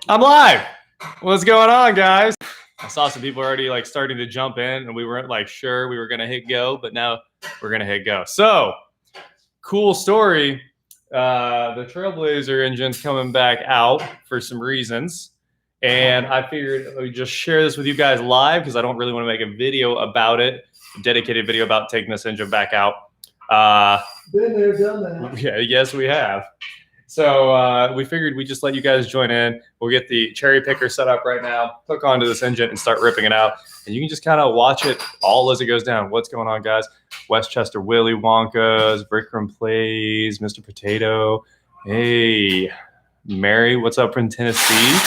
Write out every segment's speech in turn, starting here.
I'm live. What's going on, guys? I saw some people already like starting to jump in, and we weren't like sure we were gonna hit go, but now we're gonna hit go. So cool story. The Trailblazer engine's coming back out for some reasons, and I figured I would just share this with you guys live because I don't really want to make a video about it, a dedicated video about taking this engine back out. Been there, done that. Yeah, yes, we have. So we figured we'd just let you guys join in. We'll get the cherry picker set up right now, hook onto this engine and start ripping it out. And you can just kind of watch it all as it goes down. What's going on, guys? Westchester Willy Wonkas, Brickroom Plays, Mr. Potato. Hey, Mary, what's up from Tennessee?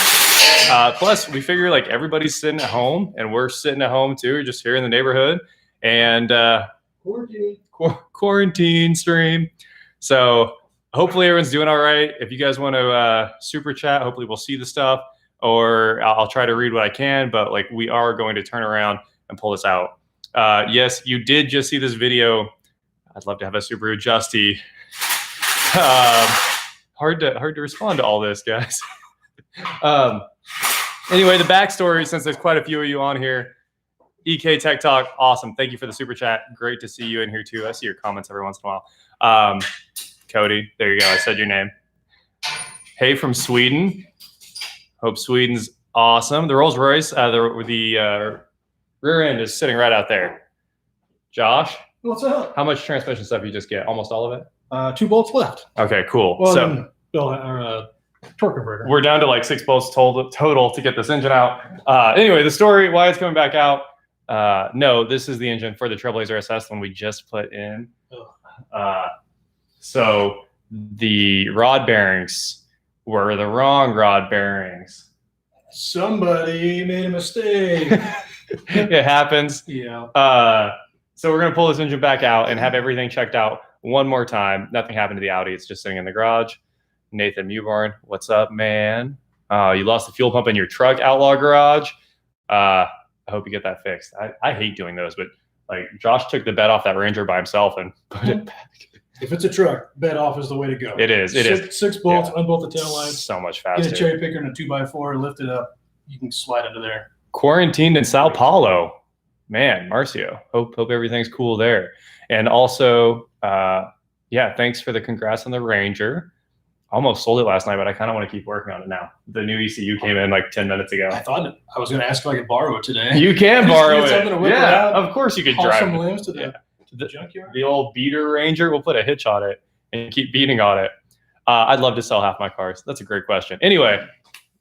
Plus, we figure like everybody's sitting at home and we're sitting at home too, just here in the neighborhood. And quarantine stream. So hopefully everyone's doing all right. If you guys want to super chat, hopefully we'll see the stuff, or I'll try to read what I can, but like we are going to turn around and pull this out. Yes, you did just see this video. I'd love to have a Subaru Justy. Hard to respond to all this, guys. Anyway, the backstory, since there's quite a few of you on here. EK Tech Talk, awesome. Thank you for the super chat. Great to see you in here too. I see your comments every once in a while. Cody, there you go. I said your name. Hey from Sweden. Hope Sweden's awesome. The Rolls Royce, the rear end is sitting right out there. Josh, what's up? How much transmission stuff you just get? Almost all of it? 2 bolts left. Okay, cool. Well, so torque converter. We're down to like 6 bolts total to get this engine out. Anyway, the story, why it's coming back out. No, this is the engine for the Trailblazer SS one we just put in. So the rod bearings were the wrong rod bearings. Somebody made a mistake. It happens. Yeah. So we're going to pull this engine back out and have everything checked out one more time. Nothing happened to the Audi. It's just sitting in the garage. Nathan Mewborn, what's up, man? You lost the fuel pump in your truck, Outlaw Garage. I hope you get that fixed. I hate doing those, but like Josh took the bed off that Ranger by himself and put it back. If it's a truck, bed off is the way to go. It is. It is. 6 bolts, unbolt the tail lights. So much faster. Get a cherry picker and a 2x4, lift it up. You can slide into there. Quarantined in Sao Paulo. Man, Marcio. Hope everything's cool there. And also, yeah, thanks for the congrats on the Ranger. Almost sold it last night, but I kind of want to keep working on it now. The new ECU came in like 10 minutes ago. I thought I was going to ask if I could borrow it today. You can borrow it. Yeah, of course you could drive some limbs to the junkyard. The old beater Ranger. We'll put a hitch on it and keep beating on it. I'd love to sell half my cars. That's a great question. Anyway,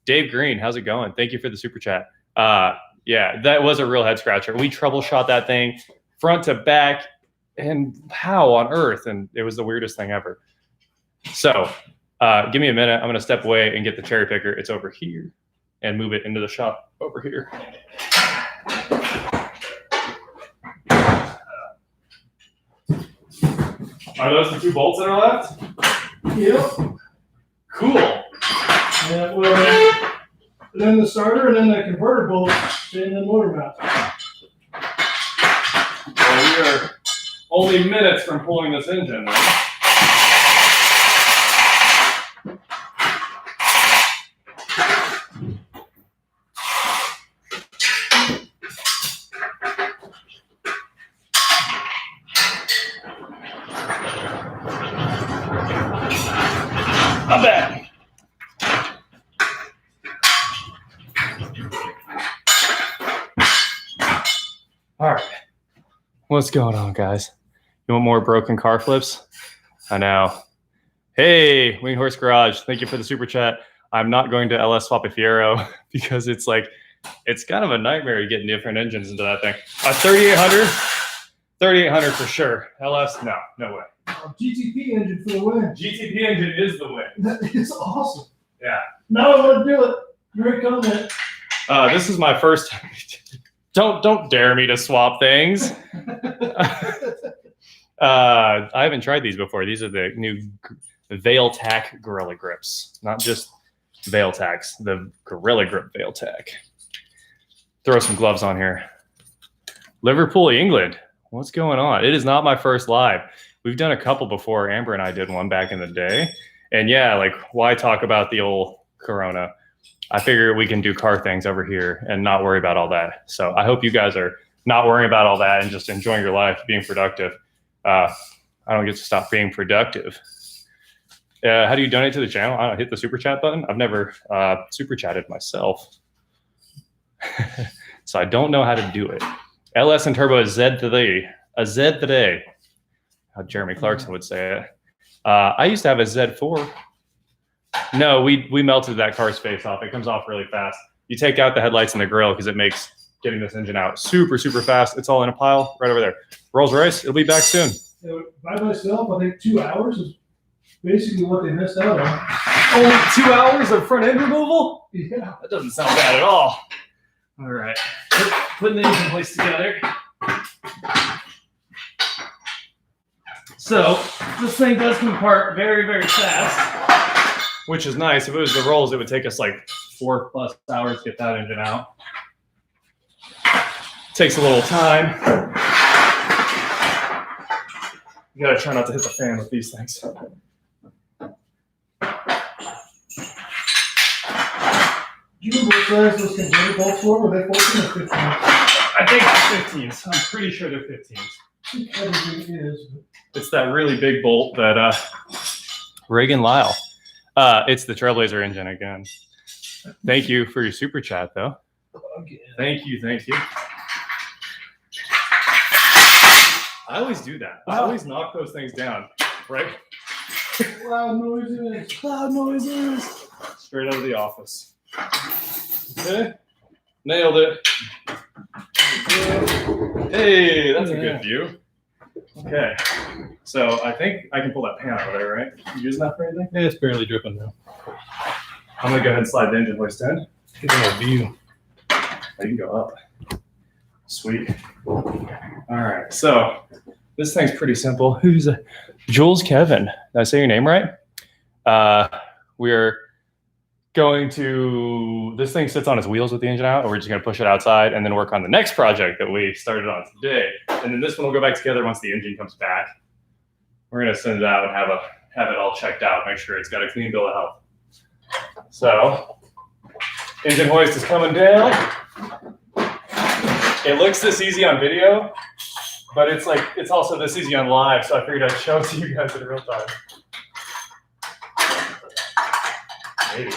Dave Green, how's it going? Thank you for the super chat. Yeah, that was a real head scratcher. We troubleshot that thing front to back, and how on earth? And it was the weirdest thing ever. So give me a minute. I'm going to step away and get the cherry picker. It's over here, and move it into the shop over here. Are those the 2 bolts that are left? Yep. Cool. And then the starter and then the converter bolt and the motor mount. Well, we are only minutes from pulling this engine. Right? I'm back. All right. What's going on, guys? You want more broken car flips? I know. Hey, Wing Horse Garage, thank you for the super chat. I'm not going to LS Swap a Fiero because it's like, it's kind of a nightmare getting different engines into that thing. 3800? 3800 for sure. LS, no way. GTP engine for the win. GTP engine is the win. That is awesome. Yeah. Now I want to do it. Great comment. This is my first. Don't dare me to swap things. I haven't tried these before. These are the new Veil Tack Gorilla Grips, not just Veil Tacks. The Gorilla Grip Veil Tack. Throw some gloves on here. Liverpool, England. What's going on? It is not my first live. We've done a couple before. Amber and I did one back in the day. And yeah, like, why talk about the old Corona? I figure we can do car things over here and not worry about all that. So I hope you guys are not worrying about all that and just enjoying your life, being productive. I don't get to stop being productive. How do you donate to the channel? I don't hit the super chat button. I've never super chatted myself. So I don't know how to do it. LS and Turbo is Z3. A Z3. How Jeremy Clarkson would say it. I used to have a Z4. No, we melted that car's face off. It comes off really fast. You take out the headlights and the grill because it makes getting this engine out super, super fast. It's all in a pile right over there. Rolls Royce, it'll be back soon. By myself, I think 2 hours is basically what they missed out on. Only 2 hours of front end removal? Yeah. That doesn't sound bad at all. All right. Putting the engine place together. So this thing does come apart very, very fast, which is nice. If it was the rolls, it would take us like 4+ hours to get that engine out. Takes a little time. You gotta try not to hit the fan with these things. Do you remember what size those converter bolts were? Were they 14 or 15? I think it's 15s. I'm pretty sure they're 15s. Everything is. It's that really big bolt that Reagan Lyle. It's the Trailblazer engine again. Thank you for your super chat, though. Again. Thank you. I always do that. I Wow. always knock those things down, right? Loud noises. Loud noises. Straight out of the office. Okay. Nailed it. Hey, that's a good view. Okay. So I think I can pull that pan over there, right? You using that for anything? Yeah, it's barely dripping now. I'm gonna go ahead and slide the engine hoist in. Get a view. Oh, you can go up. Sweet. All right. So this thing's pretty simple. Who's Jules Kevin? Did I say your name right? We're going to, this thing sits on its wheels with the engine out, and we're just going to push it outside and then work on the next project that we started on today. And then this one will go back together once the engine comes back. We're going to send it out and have it all checked out, make sure it's got a clean bill of health. So engine hoist is coming down. It looks this easy on video, but it's also this easy on live, so I figured I'd show it to you guys in real time. Maybe.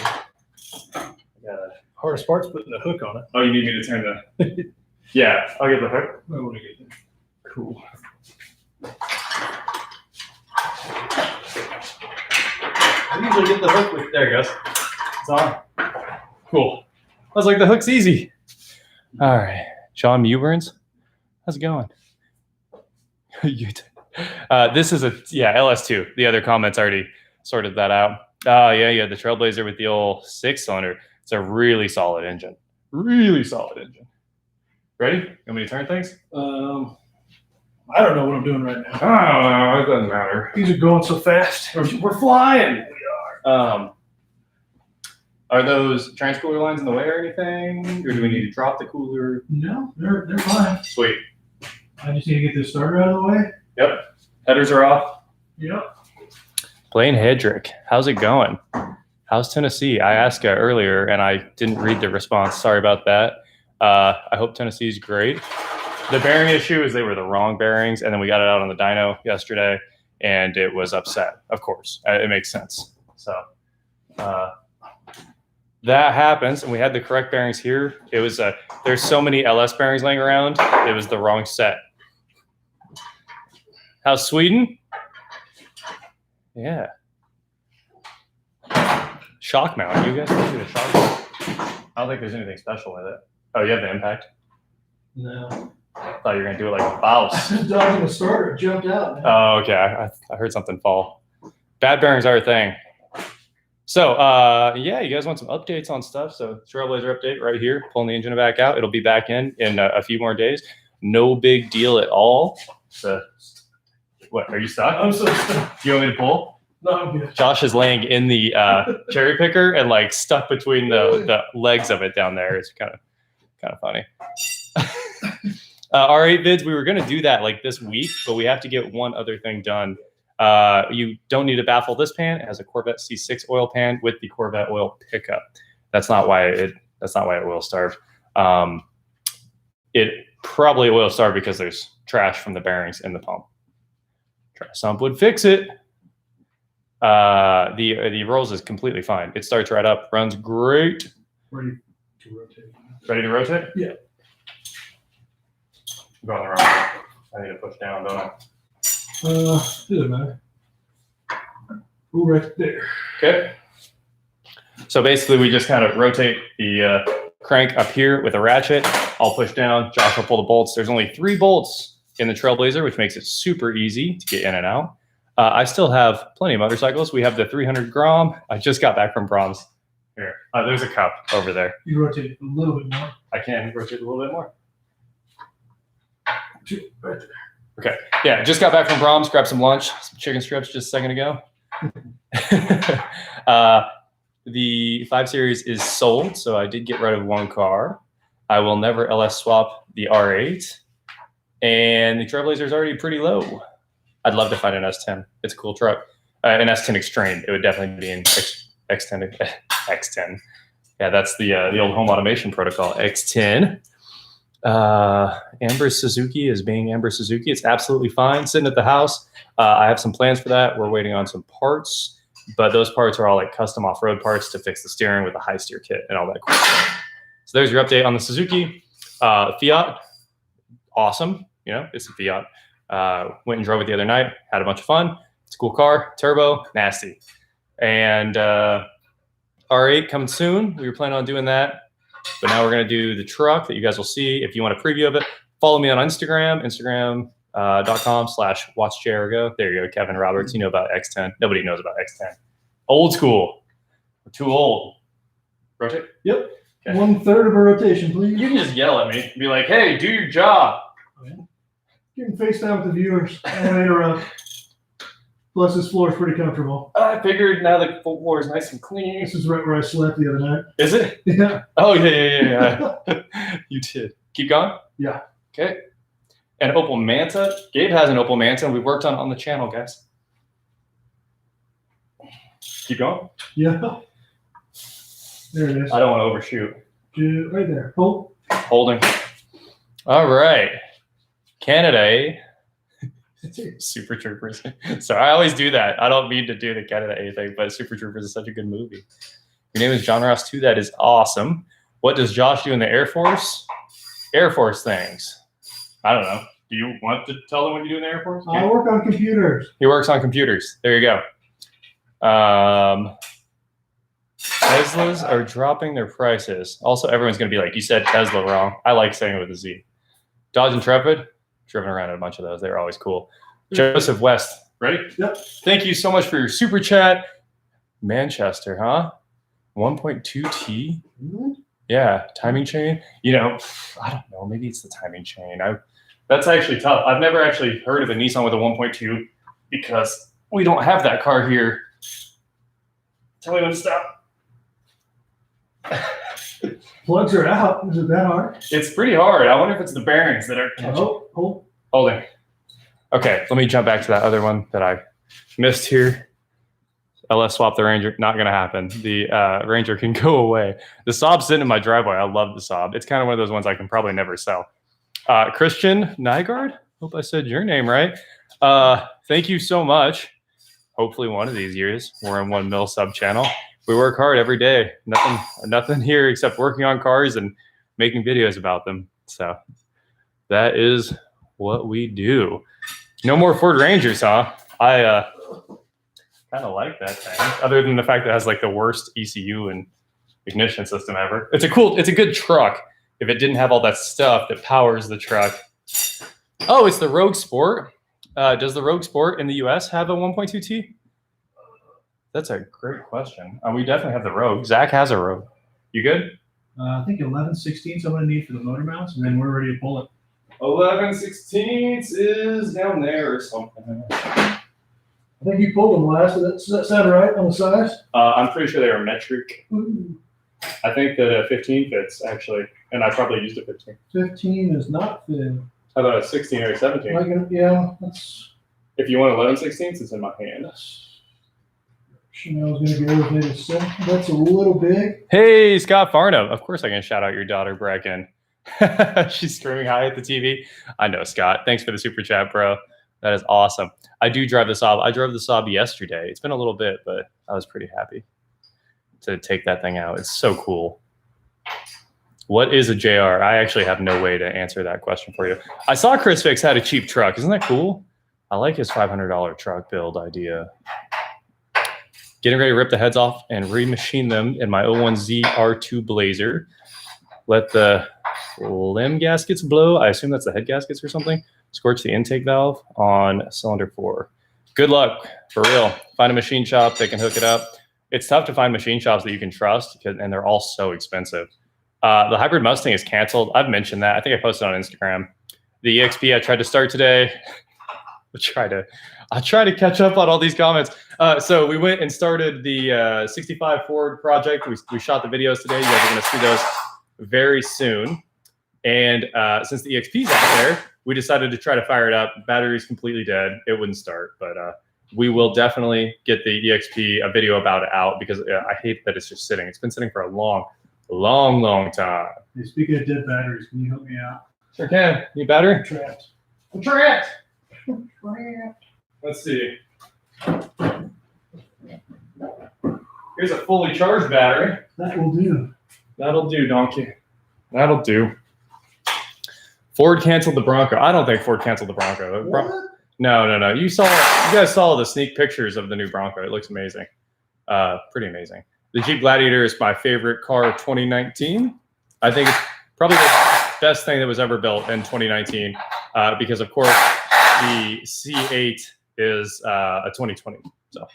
Hardest part's putting the hook on it. Oh, you need me to turn the... Yeah, I'll get the hook. I want to get there. Cool. I usually get the hook with... There it goes. It's on. Cool. I was like, the hook's easy. All right. John Mewburns, how's it going? This is LS2. The other comments already sorted that out. Oh, yeah, the Trailblazer with the old 6-cylinder. It's a really solid engine. Really solid engine. Ready? You want me to turn things? I don't know what I'm doing right now. Oh, it doesn't matter. These are going so fast. We're flying. We are. Are those transcooler lines in the way or anything? Or do we need to drop the cooler? No, they're fine. Sweet. I just need to get this starter out of the way. Yep. Headers are off. Yep. Blaine Hedrick, how's it going? How's Tennessee? I asked earlier and I didn't read the response. Sorry about that. I hope Tennessee's great. The bearing issue is they were the wrong bearings, and then we got it out on the dyno yesterday, and it was upset, of course. It makes sense. So that happens, and we had the correct bearings here. It was there's so many LS bearings laying around, it was the wrong set. How's Sweden? Yeah. Shock mount. You guys can see the shock mount. I don't think there's anything special with it. Oh, you have the impact? No. I thought you were going to do it like a Faust. I was dodging the starter. It jumped out. Man. Oh, okay. I heard something fall. Bad bearings are a thing. So, yeah, you guys want some updates on stuff? So, Trailblazer update right here. Pulling the engine back out. It'll be back in a few more days. No big deal at all. So, what, are you stuck? I'm so stuck. You want me to pull? No, I'm good. Josh is laying in the cherry picker and like stuck between the legs of it down there. It's kind of funny. R8 vids, we were going to do that like this week, but we have to get one other thing done. You don't need to baffle this pan. It has a Corvette C6 oil pan with the Corvette oil pickup. That's not why it oil starved. It probably oil starved because there's trash from the bearings in the pump. Trash sump would fix it. The rolls is completely fine. It starts right up, runs great. Ready to rotate. Ready to rotate? Yeah. I'm going the wrong way. I need to push down, don't I? Doesn't matter. Ooh, right there. Okay. So basically, we just kind of rotate the crank up here with a ratchet. I'll push down. Josh will pull the bolts. There's only 3 bolts in the Trailblazer, which makes it super easy to get in and out. I still have plenty of motorcycles. We have the 300 Grom. I just got back from Brahms. Here, there's a cup over there. You rotate a little bit more. I can rotate a little bit more. Right there. Okay. Yeah, just got back from Brahms. Grabbed some lunch, some chicken strips just a second ago. The 5 Series is sold, so I did get rid of 1 car. I will never LS swap the R8. And the Trailblazer is already pretty low. I'd love to find an S10. It's a cool truck. An S10 Extreme. It would definitely be an X10. X10. Yeah, that's the old home automation protocol. X10. Amber Suzuki is being Amber Suzuki. It's absolutely fine. Sitting at the house. I have some plans for that. We're waiting on some parts, but those parts are all like custom off-road parts to fix the steering with a high steer kit and all that cool stuff. So there's your update on the Suzuki. Fiat, awesome. You know, it's a Fiat. Went and drove it the other night. Had a bunch of fun. It's a cool car. Turbo, nasty. And R8 coming soon. We were planning on doing that. But now we're going to do the truck that you guys will see. If you want a preview of it, follow me on Instagram, instagram.com/watchJericho. There you go, Kevin Roberts. You know about X10. Nobody knows about X10. Old school. We're too old. Rotate? Yep. Okay. 1/3 of a rotation, please. You can just yell at me and be like, hey, do your job. You can FaceTime with the viewers. I don't interrupt. Plus, this floor is pretty comfortable. I figured now the floor is nice and clean. This is right where I slept the other night. Is it? Yeah. Oh, yeah. You did. Keep going? Yeah. Okay. And Opel Manta. Gabe has an Opel Manta we worked on the channel, guys. Keep going? Yeah. There it is. I don't want to overshoot. Right there. Hold. Holding. All right. Canada, eh? Super Troopers. So I always do that. I don't mean to do the Canada A thing, but Super Troopers is such a good movie. Your name is John Ross too. That is awesome. What does Josh do in the Air Force? Air Force things. I don't know. Do you want to tell them what you do in the Air Force? I work on computers. He works on computers. There you go. Teslas are dropping their prices. Also, everyone's going to be like, you said Tesla wrong. I like saying it with a Z. Dodge Intrepid. Driven around in a bunch of those. They're always cool. Joseph West. Ready? Yep. Thank you so much for your super chat. Manchester, huh? 1.2T? Yeah. Timing chain. You know, I don't know. Maybe it's the timing chain. That's actually tough. I've never actually heard of a Nissan with a 1.2 because we don't have that car here. Tell me when to stop. Plugs are out. Is it that hard? It's pretty hard. I wonder if it's the bearings that are catching. Hold. Holding. Okay, let me jump back to that other one that I missed here. LS swap the Ranger. Not going to happen. The Ranger can go away. The Saab's sitting in my driveway. I love the Saab. It's kind of one of those ones I can probably never sell. Christian Nygaard. Hope I said your name right. Thank you so much. Hopefully one of these years we're in 1 mil sub channel. We work hard every day. Nothing here except working on cars and making videos about them. So that is what we do. No more Ford Rangers, huh? I kind of like that thing. Other than the fact that it has like the worst ECU and ignition system ever. It's a good truck if it didn't have all that stuff that powers the truck. Oh, it's the Rogue Sport. Does the Rogue Sport in the US have a 1.2T? That's a great question. We definitely have the Rogue. Zach has a Rogue. You good? I think 11/16 I'm going to need for the motor mounts, and then we're ready to pull it. 11/16 is down there or something. I think you pulled them last. Does that sound right on the size? I'm pretty sure they are metric. Ooh. I think that a 15 fits, actually. And I probably used a 15. 15 is not fit. How about a 16 or a 17? Yeah, that's... If you want 11/16, it's in my hand. Chanel's gonna be elevated, so that's a little big. Hey, Scott Farnham. Of course I can shout out your daughter, Brecken. She's screaming high at the TV. I know, Scott. Thanks for the super chat, bro. That is awesome. I do drive the Saab. I drove the Saab yesterday. It's been a little bit, but I was pretty happy to take that thing out. It's so cool. What is a JR? I actually have no way to answer that question for you. I saw Chris Fix had a cheap truck. Isn't that cool? I like his $500 truck build idea. Getting ready to rip the heads off and remachine them in my 01Z R2 Blazer. Let the limb gaskets blow. I assume that's the head gaskets or something. Scorch the intake valve on cylinder 4. Good luck, for real. Find a machine shop, they can hook it up. It's tough to find machine shops that you can trust, and they're all so expensive. The Hybrid Mustang is canceled. I've mentioned that. I think I posted on Instagram. The EXP I tried to start today. I'll try to catch up on all these comments. So we went and started the 65 Ford project. We shot the videos today. You guys are going to see those very soon. And since the EXP's out there, we decided to try to fire it up. Battery's completely dead. It wouldn't start, but we will definitely get the EXP, a video about it out, because I hate that it's just sitting. It's been sitting for a long time. Hey, speaking of dead batteries, can you help me out? Sure can. Need battery? I'm trapped. I'm trapped. Let's see. Here's a fully charged battery. That will do. That'll do, donkey. That'll do. Ford canceled the Bronco. I don't think Ford canceled the Bronco. No. You guys saw the sneak pictures of the new Bronco. It looks amazing. Pretty amazing. The Jeep Gladiator is my favorite car of 2019. I think it's probably the best thing that was ever built in 2019 because, of course, the C8 is a 2020. So,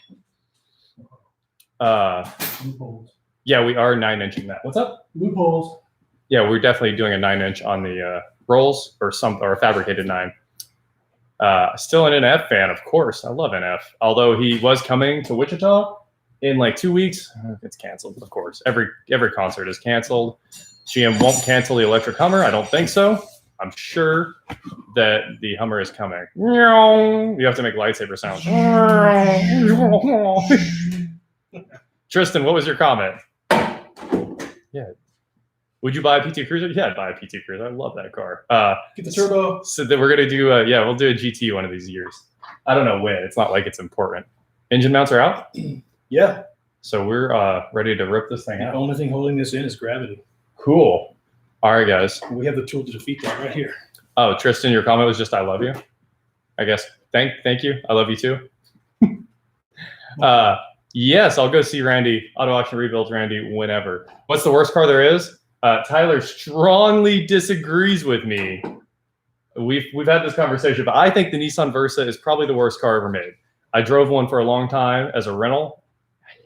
Loopholes. yeah, we are 9-inching that. What's up? Loopholes. Yeah, we're definitely doing a 9-inch on the rolls or a fabricated 9. Still an NF fan, of course. I love NF. Although he was coming to Wichita in like 2 weeks, it's canceled. Of course, every concert is canceled. GM won't cancel the electric Hummer. I don't think so. I'm sure that the Hummer is coming. You have to make lightsaber sounds. Tristan, what was your comment? Yeah. Would you buy a PT Cruiser? Yeah, I'd buy a PT Cruiser. I love that car. Get the turbo. So that we're gonna do we'll do a GT one of these years. I don't know when. It's not like it's important. Engine mounts are out. Yeah. So we're ready to rip this thing The out. only thing holding this in is gravity. Cool. All right, guys. We have the tool to defeat that right here. Oh, Tristan, your comment was just "I love you." I guess. Thank you. I love you too. Yes, I'll go see Randy. Auto Auction Rebuilds Randy whenever. What's the worst car there is? Tyler strongly disagrees with me. We've had this conversation, but I think the Nissan Versa is probably the worst car ever made. I drove one for a long time as a rental.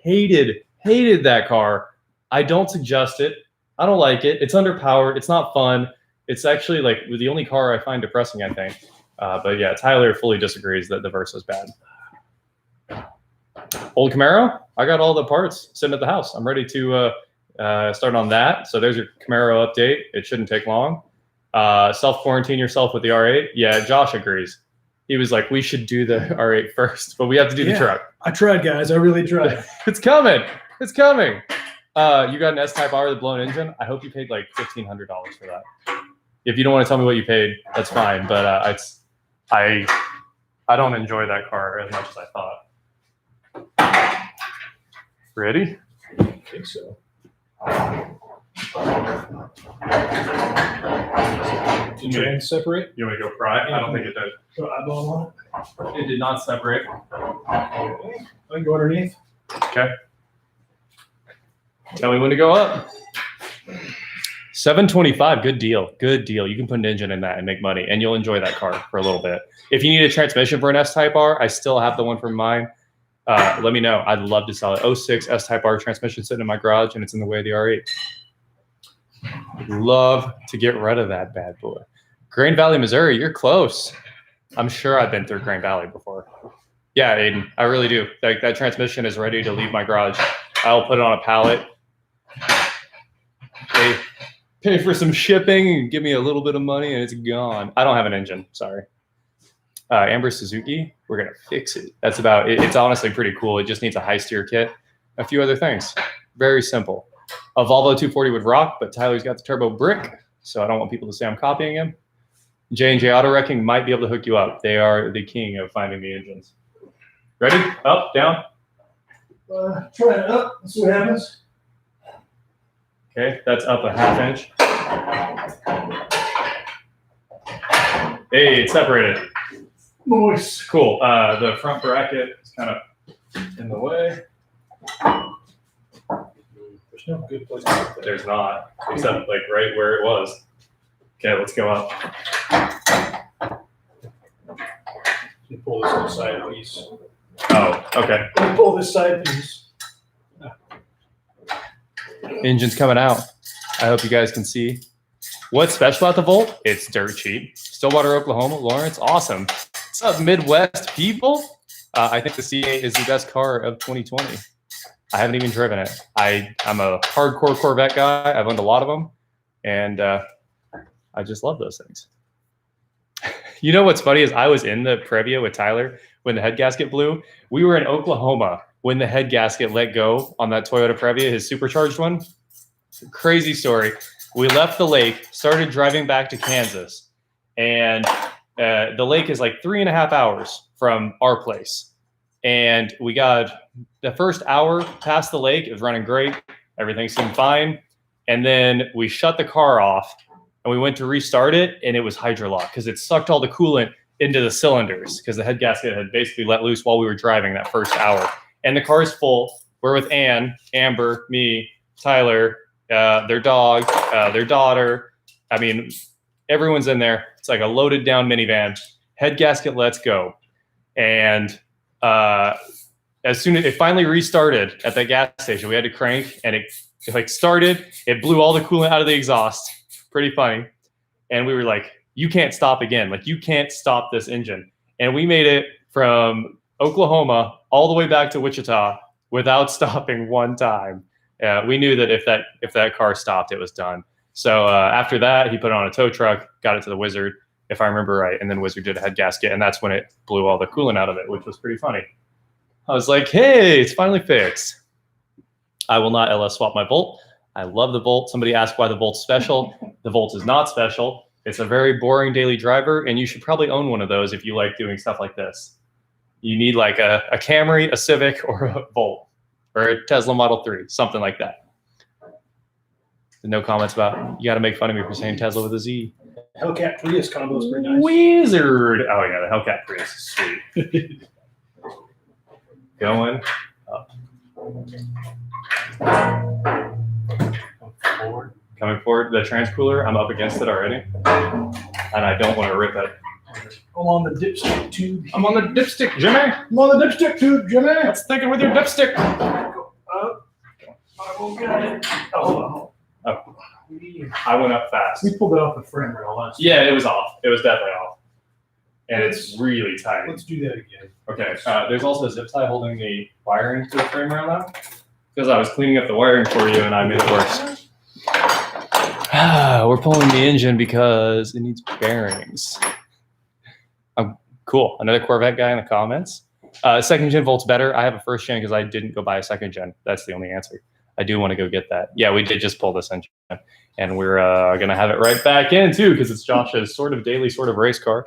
Hated that car. I don't suggest it. I don't like it. It's underpowered. It's not fun. It's actually like the only car I find depressing, I think. But yeah, Tyler fully disagrees that the Versa is bad. Old Camaro, I got all the parts sitting at the house. I'm ready to start on that. So there's your Camaro update. It shouldn't take long. Self-quarantine yourself with the R8. Yeah, Josh agrees. He was like, we should do the R8 first, but we have to do the truck. I tried, guys. I really tried. It's coming. It's coming. You got an S-Type R with a blown engine. I hope you paid like $1,500 for that. If you don't want to tell me what you paid, that's fine. But I don't enjoy that car as much as I thought. Ready? I think so. Did your hands separate? You want me to go pry? I don't think it did. Put eyeball on It did not separate. it. I can go underneath. Okay. Tell me when to go up. $725, good deal. Good deal. You can put an engine in that and make money, and you'll enjoy that car for a little bit. If you need a transmission for an S-Type R, I still have the one from mine. Let me know. I'd love to sell it. 06 S-Type R transmission sitting in my garage, and it's in the way of the R8. Love to get rid of that bad boy. Grain Valley, Missouri, you're close. I'm sure I've been through Grain Valley before. Yeah, Aiden, I really do. Like that transmission is ready to leave my garage. I'll put it on a pallet. Pay for some shipping and give me a little bit of money, and it's gone. I don't have an engine. Sorry. Amber Suzuki. We're gonna fix it. That's about it. It's honestly pretty cool. It just needs a high steer kit, a few other things. Very simple. A Volvo 240 would rock, but Tyler's got the turbo brick, so I don't want people to say I'm copying him. J&J Auto Wrecking might be able to hook you up. They are the king of finding the engines. Ready? Up, down. Try it up. Let's see what happens. Okay, that's up a ½ inch. Hey, it's separated. Nice. Cool. The front bracket is kind of in the way. There's no good place to put that. There's not, except like right where it was. Okay, let's go up. You pull this on the side piece. Oh, okay. You pull this side piece. Engine's coming out. I hope you guys can see. What's special about the Volt? It's dirt cheap. Stillwater, Oklahoma, Lawrence, awesome. What's up, Midwest people? I think the C8 is the best car of 2020. I haven't even driven it. I'm a hardcore Corvette guy. I've owned a lot of them, and I just love those things. You know what's funny is I was in the Previa with Tyler when the head gasket blew. We were in Oklahoma when the head gasket let go on that Toyota Previa, his supercharged one. Crazy story. We left the lake, started driving back to Kansas, and the lake is like 3.5 hours from our place. And we got the first hour past the lake. It was running great. Everything seemed fine. And then we shut the car off and we went to restart it, and it was hydrolock because it sucked all the coolant into the cylinders because the head gasket had basically let loose while we were driving that first hour. And the car's full. We're with Ann, Amber, me, Tyler, their dog, their daughter. I mean, everyone's in there. It's like a loaded down minivan. Head gasket, let's go. And as soon as it finally restarted at that gas station, we had to crank, and it like started. It blew all the coolant out of the exhaust. Pretty funny. And we were like, you can't stop again. Like, you can't stop this engine. And we made it from Oklahoma all the way back to Wichita without stopping one time. We knew that if that car stopped, it was done. So after that, he put it on a tow truck, got it to the Wizard, if I remember right, and then Wizard did a head gasket, and that's when it blew all the coolant out of it, which was pretty funny. I was like, hey, it's finally fixed. I will not LS swap my Volt. I love the Volt. Somebody asked why the Volt's special. The Volt is not special. It's a very boring daily driver, and you should probably own one of those if you like doing stuff like this. You need like a Camry, a Civic, or a Volt, or a Tesla Model 3, something like that. No comments about, you got to make fun of me for saying Tesla with a Z. Hellcat Prius combo is pretty nice. Wizard. Oh, yeah, the Hellcat Prius is sweet. Going up. Coming forward. The transcooler, I'm up against it already. And I don't want to rip it. I'm on the dipstick tube. I'm on the dipstick, Jimmy. I'm on the dipstick tube, Jimmy. Let's think it with your dipstick. I will get it. Oh, hold on. Oh. I went up fast. We pulled it off the frame rail last time. Yeah, it was off. It was definitely off. And it's really tight. Let's do that again. Okay. There's also a zip tie holding the wiring to the frame rail now. Because I was cleaning up the wiring for you and I made it worse. We're pulling the engine because it needs bearings. Cool. Another Corvette guy in the comments. Second gen Volt's better. I have a first gen because I didn't go buy a second gen. That's the only answer. I do want to go get that. Yeah, we did just pull this engine. And we're going to have it right back in too because it's Josh's sort of daily sort of race car.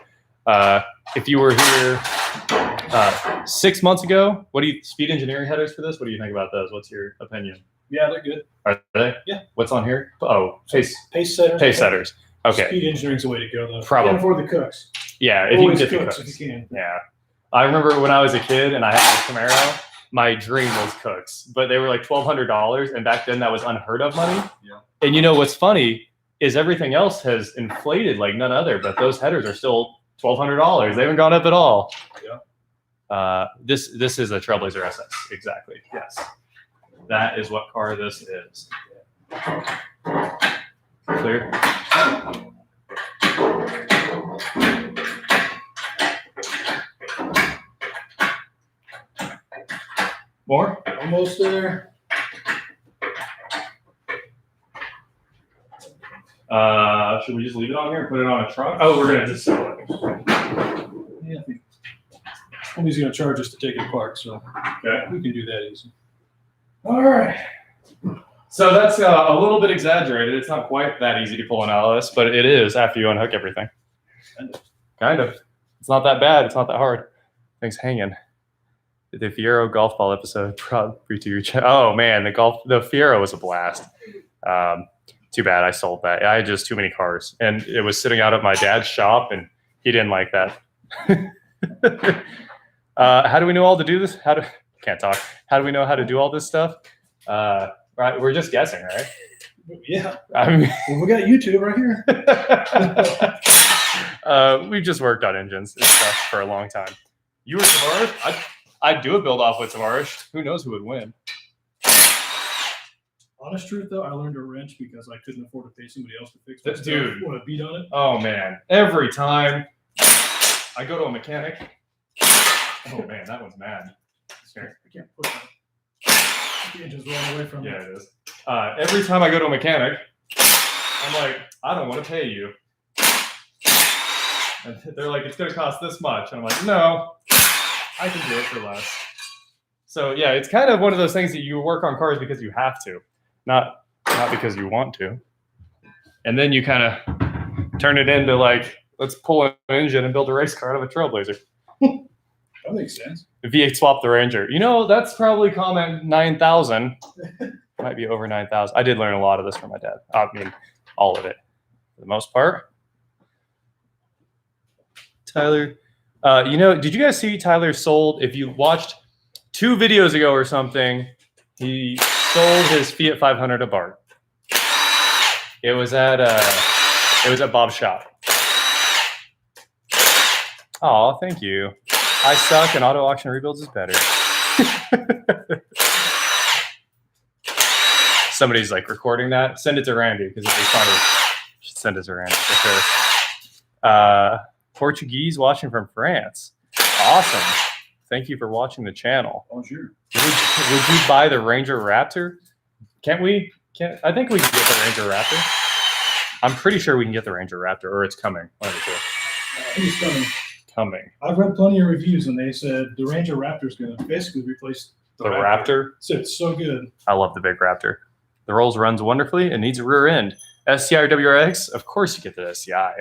If you were here 6 months ago, what do you speed engineering headers for this? What do you think about those? What's your opinion? Yeah, they're good. Are they? Yeah. What's on here? Oh, pace setters. Pace setters. Okay. Speed engineering's the way to go, though. Probably. And for the cooks. Yeah, if Always you can get the cooks cooks. if you can. Yeah. I remember when I was a kid and I had a Camaro, my dream was cooks, but they were like $1,200, and back then that was unheard of money. Yeah. And you know what's funny is everything else has inflated like none other, but those headers are still $1,200. They haven't gone up at all. Yeah. This is a Trailblazer SS. Exactly. Yes. That is what car this is. Clear. More? Almost there. Should we just leave it on here and put it on a truck? Oh, we're gonna just sell it. Yeah, I think somebody's going to charge us to take it apart, so Okay. we can do that easy. All right. So that's a little bit exaggerated. It's not quite that easy to pull an LS, but it is after you unhook everything. Kind of. It's not that bad. It's not that hard. Thing's hanging. The Fiero golf ball episode probably to your channel. Oh man, the Fiero was a blast. Too bad I sold that. I had just too many cars, and it was sitting out at my dad's shop, and he didn't like that. How do we know all to do this? Can't talk. How do we know how to do all this stuff? Right, we're just guessing, right? Yeah. I mean, Well, we got YouTube right here. we've just worked on engines and stuff for a long time. You were Tavares? I'd do a build off with Tavares. Who knows who would win? Honest truth, though, I learned a wrench because I couldn't afford to pay somebody else to fix my stuff. Dude. What a beat on it. Oh man, every time I go to a mechanic. Oh man, that one's mad. Here. I can't push that. The engine's rolling away from me. Yeah, it is. Every time I go to a mechanic, I'm like, I don't want to pay you. And they're like, it's going to cost this much. And I'm like, no, I can do it for less. So yeah, it's kind of one of those things that you work on cars because you have to, not because you want to. And then you kind of turn it into like, let's pull an engine and build a race car out of a Trailblazer. That makes sense. V8 swap the Ranger. You know, that's probably comment 9,000. Might be over 9,000. I did learn a lot of this from my dad. I mean, all of it, for the most part. Tyler, you know, did you guys see Tyler sold? If you watched 2 videos ago or something, he sold his Fiat 500 to Bart. It was at Bob's shop. Oh, thank you. I suck, and auto auction rebuilds is better. Somebody's like recording that. Send it to Randy because it'd be funny. Should send it to Randy for sure. Portuguese watching from France. Awesome. Thank you for watching the channel. Oh, sure. Would you buy the Ranger Raptor? Can't we? I think we can get the Ranger Raptor. I'm pretty sure we can get the Ranger Raptor, or it's coming. One of the two. I think it's coming. Coming. I've read plenty of reviews, and they said the Ranger Raptor is going to basically replace The Raptor. So it's so good. I love the big Raptor. The Rolls runs wonderfully and needs a rear end. STI or WRX? Of course you get the STI.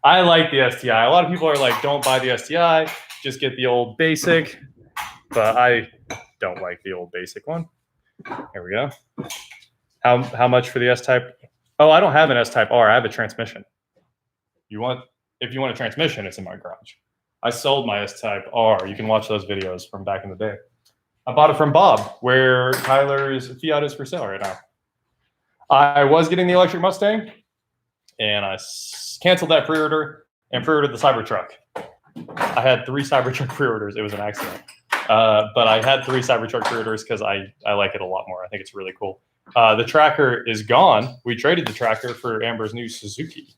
I like the STI. A lot of people are like, don't buy the STI, just get the old basic. But I don't like the old basic one. Here we go. How much for the S-Type? Oh, I don't have an S-Type R. I have a transmission. If you want a transmission, it's in my garage. I sold my S-Type R. You can watch those videos from back in the day. I bought it from Bob, where Tyler's Fiat is for sale right now. I was getting the electric Mustang, and I canceled that pre-order and pre-ordered the Cybertruck. I had 3 Cybertruck pre-orders. It was an accident. But I had 3 Cybertruck pre-orders because I like it a lot more. I think it's really cool. The tracker is gone. We traded the tracker for Amber's new Suzuki.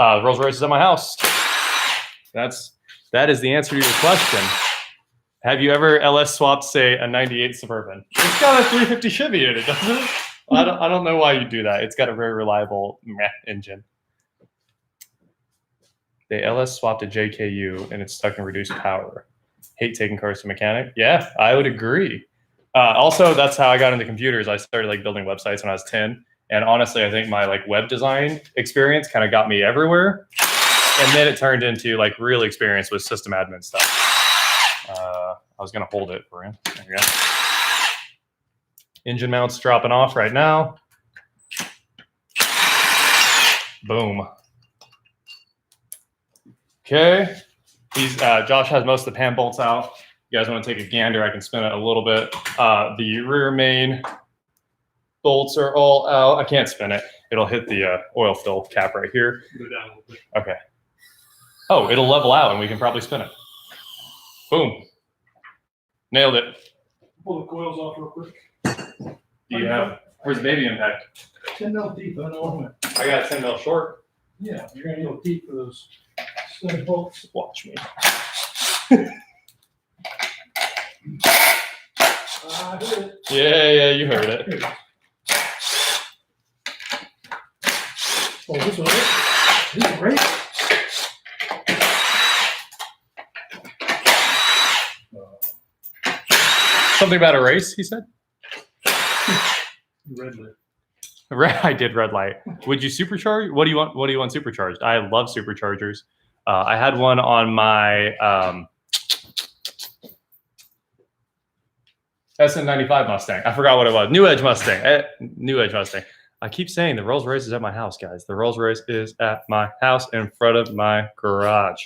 Rolls Royce is at my house. That is the answer to your question. Have you ever LS swapped, say, a 98 Suburban? It's got a 350 Chevy in it, doesn't it? I don't know why you do that. It's got a very reliable engine. They LS swapped a JKU and it's stuck in reduced power. Hate taking cars to mechanic. Yeah, I would agree. Also, that's how I got into computers. I started building websites when I was 10. And honestly, I think my web design experience kind of got me everywhere. And then it turned into real experience with system admin stuff. I was going to hold it for you. There we go. Engine mounts dropping off right now. Boom. Okay. Josh has most of the pan bolts out. You guys want to take a gander? I can spin it a little bit. The rear main bolts are all out. I can't spin it. It'll hit the oil fill cap right here. Go down a little bit. Okay. Oh, it'll level out and we can probably spin it. Boom. Nailed it. Pull the coils off real quick. Do you have, where's the baby impact? 10 mil deep. I don't know what I'm at. I got a 10 mil short. Yeah, you're going to go deep for those stud bolts. Watch me. I heard it. Yeah, you heard it. Here it is. Oh, this one. These are great. Something about a race, he said? Red light. I did red light. Would you supercharge? What do you want? What do you want supercharged? I love superchargers. I had one on my SN95 Mustang. I forgot what it was. New Edge Mustang. New Edge Mustang. I keep saying the Rolls Royce is at my house, guys. The Rolls Royce is at my house in front of my garage.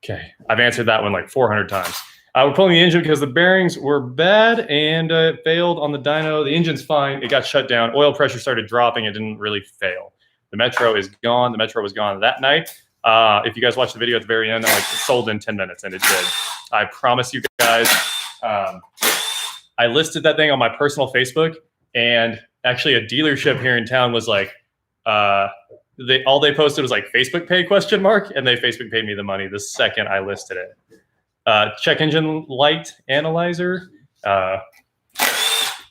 Okay, I've answered that one like 400 times. We're pulling the engine because the bearings were bad and it failed on the dyno. The engine's fine. It got shut down. Oil pressure started dropping. It didn't really fail. The Metro is gone. The Metro was gone that night. If you guys watch the video at the very end, it sold in 10 minutes, and it did. I promise you guys. I listed that thing on my personal Facebook, and actually a dealership here in town was like, all they posted was like Facebook pay ? And they Facebook paid me the money the second I listed it. Check engine light analyzer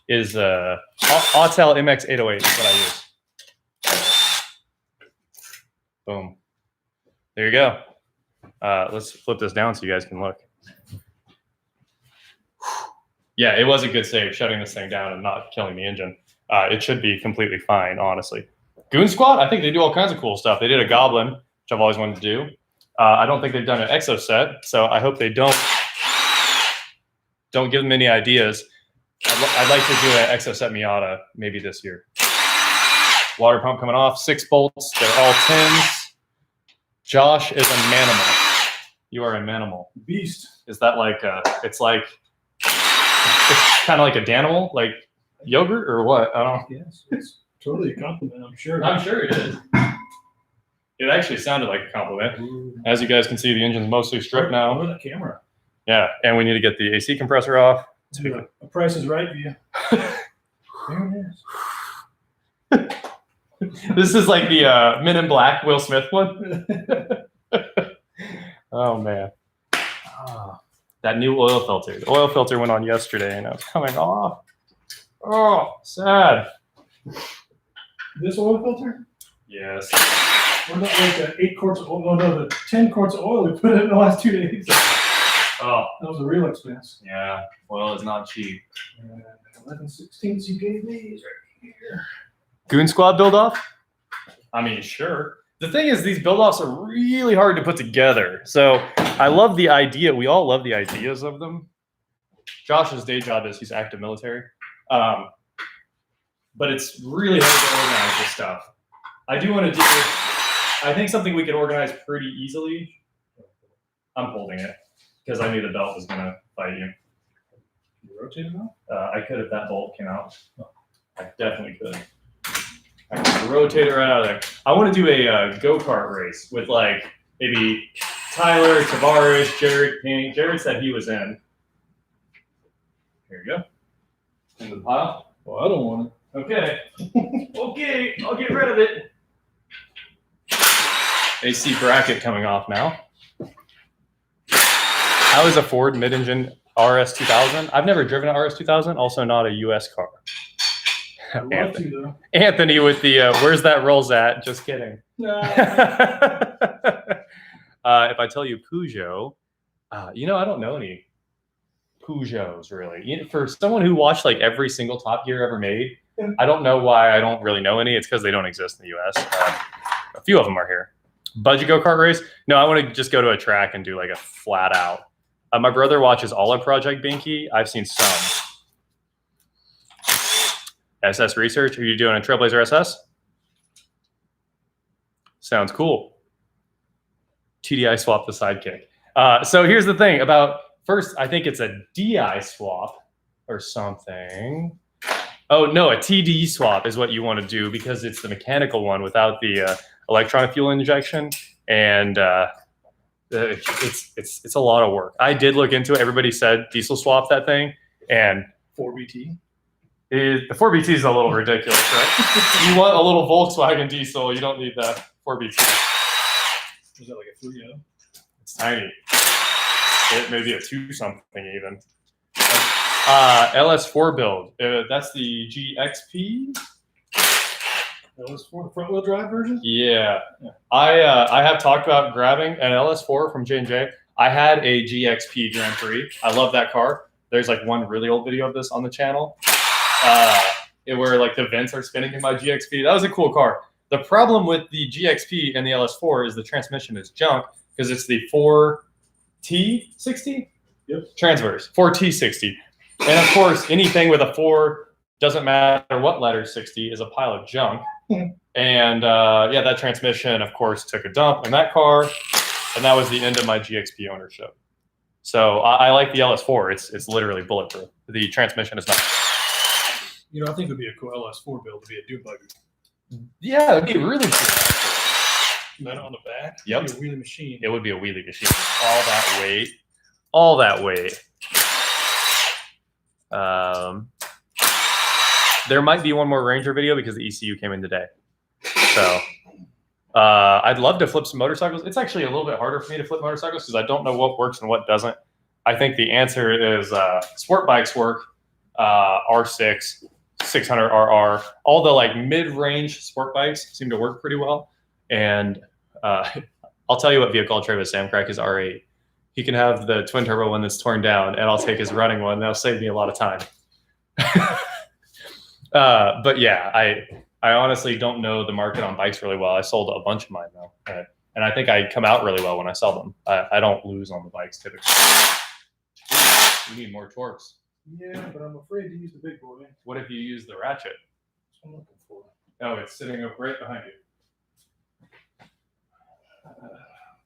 is Autel MX808 is what I use. Boom. There you go. Let's flip this down so you guys can look. Yeah, it was a good save shutting this thing down and not killing the engine. It should be completely fine, honestly. Goon Squad, I think they do all kinds of cool stuff. They did a Goblin, which I've always wanted to do. I don't think they've done an Exo set, so I hope they don't give them any ideas. I'd like to do an Exo set Miata maybe this year. Water pump coming off, 6 bolts. They're all 10s. Josh is a manimal. You are a manimal. Beast. Is that like it's kind of like a Danimal, like yogurt or what? I don't know. Yes, it's totally a compliment, I'm sure. I'm sure it is. It actually sounded like a compliment. Ooh. As you guys can see, the engine's mostly stripped now. Over the camera. Yeah, and we need to get the AC compressor off. A Price is Right view. There it is. This is like the Men in Black Will Smith one. Oh, man. That new oil filter. The oil filter went on yesterday, and it's coming off. Oh, sad. This oil filter? Yes. What about like the 8 quarts of oil? No, the 10 quarts of oil we put in the last 2 days. Oh, That was a real expense. yeah. Oil is not cheap. 11/16 you gave these right here. Goon Squad build off? I mean, sure. The thing is, these build offs are really hard to put together. So I love the idea. We all love the ideas of them. Josh's day job is he's active military. But it's really hard to organize this stuff. I do want to do, I think something we could organize pretty easily. I'm holding it because I knew the belt was going to fight you. You rotate it out? I could if that bolt came out. I definitely could. I can rotate it right out of there. I want to do a go-kart race with like maybe Tyler, Tavares, Jared, Pink. Jared said he was in. Here you go. Into the pile. Well, I don't want it. Okay. Okay, I'll get rid of it. AC bracket coming off now. How is a Ford mid-engine RS 2000? I've never driven an RS 2000, also not a US car. I'd love to, though. Anthony with the where's that rolls at? Just kidding. Nah. If I tell you Peugeot, I don't know any Peugeots really. For someone who watched like every single Top Gear ever made, I don't know why I don't really know any. It's because they don't exist in the US. A few of them are here. Budget go-kart race? No, I want to just go to a track and do like a flat out. My brother watches all of Project Binky. I've seen some. SS Research, are you doing a Trailblazer SS? Sounds cool. TDI swap the sidekick. So here's the thing about, first, I think it's a DI swap or something. Oh, no, a TD swap is what you want to do because it's the mechanical one without the electronic fuel injection. And it's a lot of work. I did look into it. Everybody said diesel swap that thing. And 4BT. the 4BT is a little ridiculous, right? You want a little Volkswagen diesel. You don't need that 4BT. Is that like a 3.0? It's tiny. It may be a 2 something even. LS4 build. That's the GXP. LS4, the front wheel drive version? Yeah. I have talked about grabbing an LS4 from J&J. I had a GXP Grand Prix. I love that car, there's like one really old video of this on the channel, where like the vents are spinning in my GXP. That was a cool car. The problem with the GXP and the LS4 is the transmission is junk because it's the 4T60 transverse, 4T60. And of course, anything with a 4, doesn't matter what letter 60, is a pile of junk. And yeah, that transmission, of course, took a dump in that car. And that was the end of my GXP ownership. So I like the LS4. It's literally bulletproof. The transmission is not. You know, I think it would be a cool LS4 build to be a dune buggy. Yeah, it'd be really cool. That on the back. Yep. It'd be a wheelie machine. It would be a wheelie machine. All that weight. All that weight. There might be one more Ranger video because the ECU came in today. So I'd love to flip some motorcycles. It's actually a little bit harder for me to flip motorcycles because I don't know what works and what doesn't. I think the answer is sport bikes work, R6, 600RR. All the like mid-range sport bikes seem to work pretty well. And I'll tell you what vehicle I'll trade with Sam Crack is R8. He can have the twin turbo one that's torn down, and I'll take his running one. That'll save me a lot of time. But yeah, I honestly don't know the market on bikes really well. I sold a bunch of mine though, and I think I come out really well when I sell them. I don't lose on the bikes typically. We need more torques. Yeah, but I'm afraid to use the big boy. What if you use the ratchet? That's what I'm looking for. Oh, it's sitting up right behind you.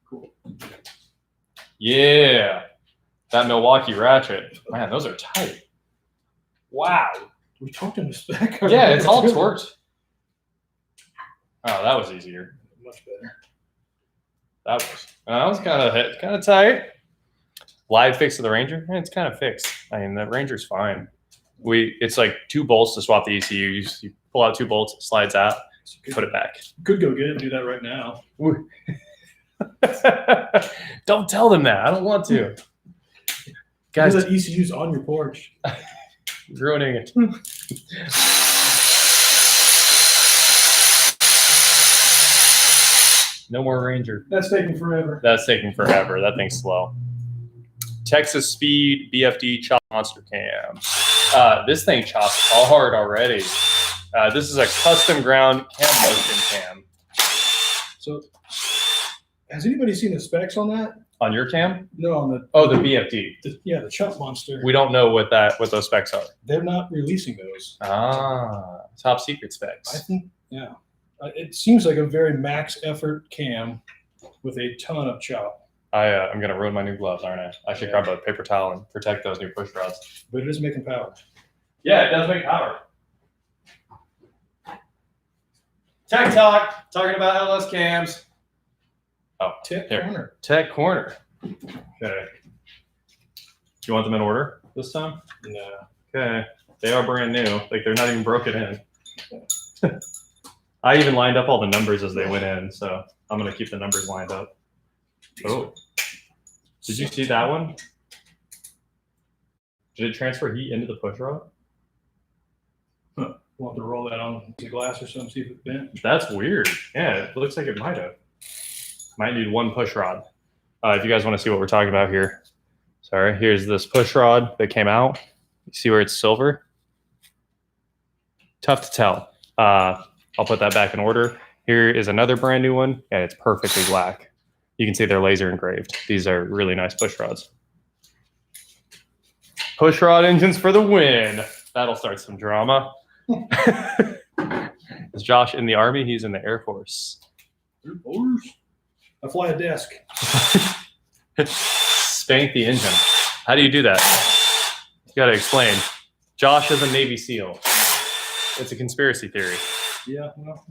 Cool. Yeah, that Milwaukee ratchet. Man, those are tight. Wow. We talked in the spec. Yeah, it's all torqued. Oh, that was easier. Much better. That was kind of tight. Live fix of the Ranger. It's kind of fixed. I mean, the Ranger's fine. It's like 2 bolts to swap the ECU. You pull out 2 bolts, it slides out, put it back. Could go get it and do that right now. Don't tell them that. I don't want to. Guys, that ECU's on your porch. Ruining it. No more Ranger. That's taking forever. That's taking forever. That thing's slow. Texas Speed BFD chop monster cam. This thing chops hard already. This is a custom ground cam motion cam. So, has anybody seen the specs on that? On your cam? No, on the. Oh, the BFD. The chop monster. We don't know what those specs are. They're not releasing those. Top secret specs. I think, yeah. It seems like a very max effort cam with a ton of chop. I'm gonna ruin my new gloves, aren't I? I should grab a paper towel and protect those new push rods. But it is making power. Yeah, it does make power. Tech Talk, talking about LS cams. Oh, Tech here. Corner. Tech Corner. Okay. You want them in order this time? No. Okay. They are brand new. Like they're not even broken in. I even lined up all the numbers as they went in, so I'm gonna keep the numbers lined up. Oh. Did you see that one? Did it transfer heat into the push rod? Huh. We'll have to roll that on the glass or something, see if it bent. That's weird. Yeah, it looks like it might have. Might need 1 push rod. If you guys want to see what we're talking about here. Sorry, here's this push rod that came out. You see where it's silver? Tough to tell. I'll put that back in order. Here is another brand new one, and it's perfectly black. You can see they're laser engraved. These are really nice push rods. Push rod engines for the win. That'll start some drama. Is Josh in the Army? He's in the Air Force. Air Force. I fly a desk. Spank the engine. How do you do that? You got to explain. Josh is a Navy SEAL. It's a conspiracy theory. Yeah, well,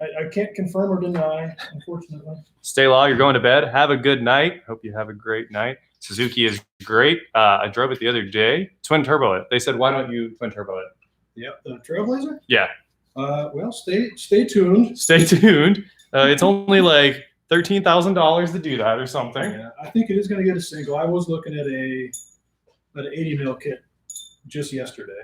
I can't confirm or deny, unfortunately. Stay low. You're going to bed. Have a good night. Hope you have a great night. Suzuki is great. I drove it the other day. Twin turbo it. They said, why don't you twin turbo it? Yep, the Trailblazer? Yeah. Well, stay tuned. Stay tuned. It's only like $13,000 to do that or something. Yeah, I think it is going to get a single. I was looking at an 80 mil kit just yesterday.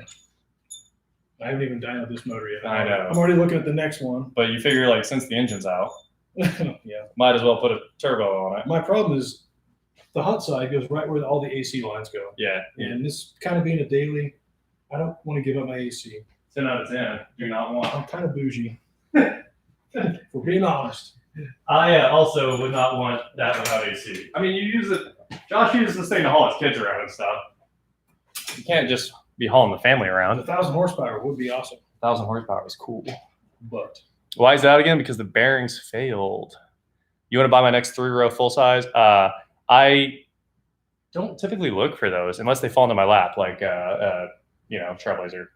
I haven't even dynoed this motor yet. I know. I'm already looking at the next one. But you figure like since the engine's out, Yeah. might as well put a turbo on it. My problem is The hot side goes right where all the AC lines go. Yeah. And this kind of being a daily, I don't want to give up my AC. 10 out of 10. Do not want. I'm kind of bougie. For being honest. I also would not want that without AC. I mean, you use it. Josh uses this thing to haul his kids around and stuff. You can't just be hauling the family around. 1,000 horsepower would be awesome. 1,000 horsepower is cool. But Why is that again? Because the bearings failed. You want to buy my next 3-row full size? I don't typically look for those unless they fall into my lap, like Trailblazer,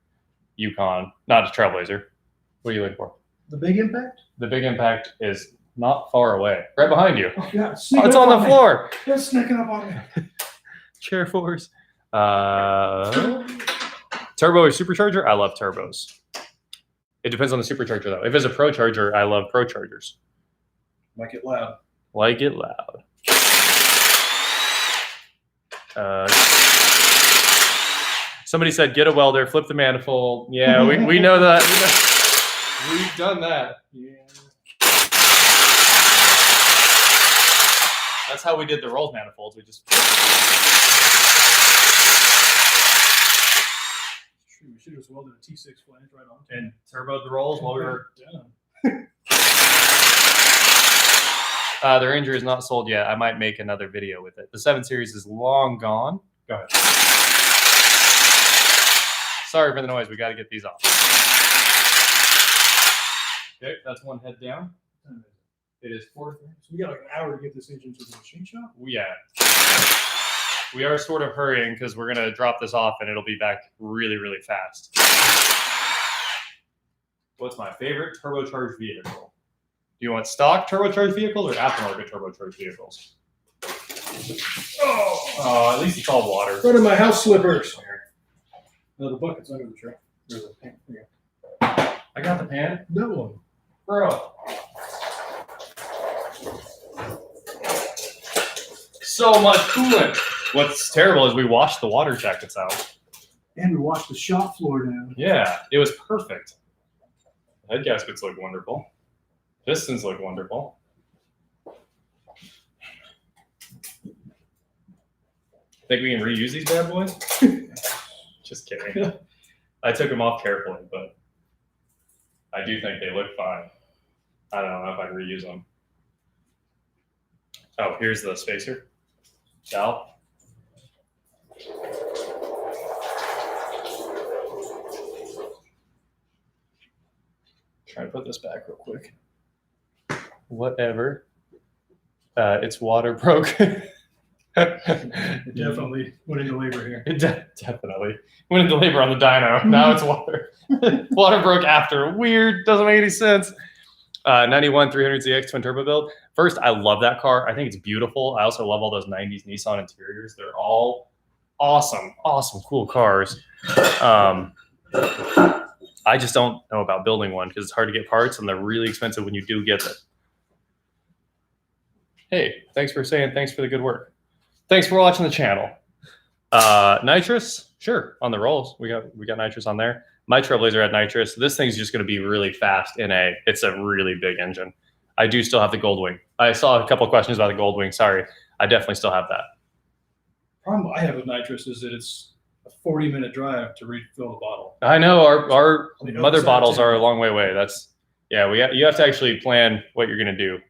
Yukon, not a Trailblazer. What are you looking for? The big impact? The big impact is not far away, right behind you. Oh, yeah. It's on the floor. It's sneaking up on me. Chair force. Turbo or supercharger? I love turbos. It depends on the supercharger though. If it's a pro charger, I love pro chargers. like it loud. Like it loud. Somebody said, get a welder, flip the manifold. Yeah, we know that. We've done that. Yeah. That's how we did the Rolls manifolds. We just. We should have just welded a T6 flange right on. And turboed the Rolls while we were. done. The Ranger is not sold yet. I might make another video with it. The 7 Series is long gone. Go ahead. Sorry for the noise. We got to get these off. Okay, that's one head down. It is 4. So we got like an hour to get this engine to the machine shop. Yeah. We are sort of hurrying because we're going to drop this off and it'll be back really, really fast. What's my favorite turbocharged vehicle? Do you want stock turbocharged vehicles or aftermarket turbocharged vehicles? Oh, at least it's all water. Go to my house slippers. No, the bucket's under the truck. There's a pan. Here you go. I got the pan. That one. Bro. So much coolant. What's terrible is we washed the water jackets out. And we washed the shop floor down. Yeah, it was perfect. Head gaskets look wonderful. Pistons look wonderful. Think we can reuse these bad boys? Just kidding. I took them off carefully, but I do think they look fine. I don't know if I'd reuse them. Oh, here's the spacer. Valve. Try to put this back real quick. Whatever. It's water broke. It definitely went into labor here. It definitely went into labor on the dyno. Now it's water. Water broke after. Weird. Doesn't make any sense. 91 300ZX twin turbo build. First, I love that car. I think it's beautiful. I also love all those 90s Nissan interiors. They're all awesome, cool cars. I just don't know about building one because it's hard to get parts and they're really expensive when you do get them. Hey, thanks for the good work. Thanks for watching the channel. Nitrous, sure, on the Rolls. We got Nitrous on there. My Trailblazer had Nitrous. This thing's just going to be really fast it's a really big engine. I do still have the Goldwing. I saw a couple of questions about the Goldwing. Sorry, I definitely still have that. Problem I have with Nitrous is that it's a 40-minute drive to refill the bottle. I know our I mean, mother bottles 17. are a long way away. You have to actually plan what you're going to do.